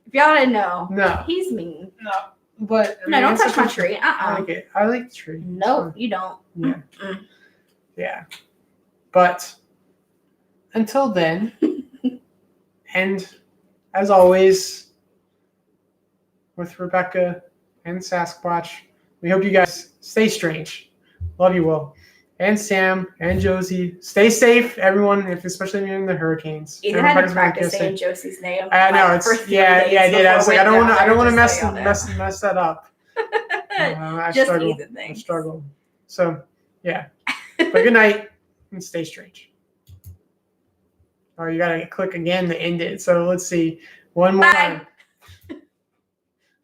If y'all didn't know, no, he's mean. No, but no, don't touch my tree. I like it. I like the tree. No, you don't. Yeah. Yeah. But until then, and as always, with Rebecca and Sasquatch, we hope you guys stay strange. Love you all. And Sam and Josie. Stay safe, everyone, especially if you're in the hurricanes. Ethan had to practice saying Josie's name. I know it's for 3 I days did. I was like, I don't want to just so y'all know. mess that up. I Just struggle. Ethan I things. struggle. So yeah. But good night and stay strange. Or you gotta click again to end it. So let's see. One more Bye. time.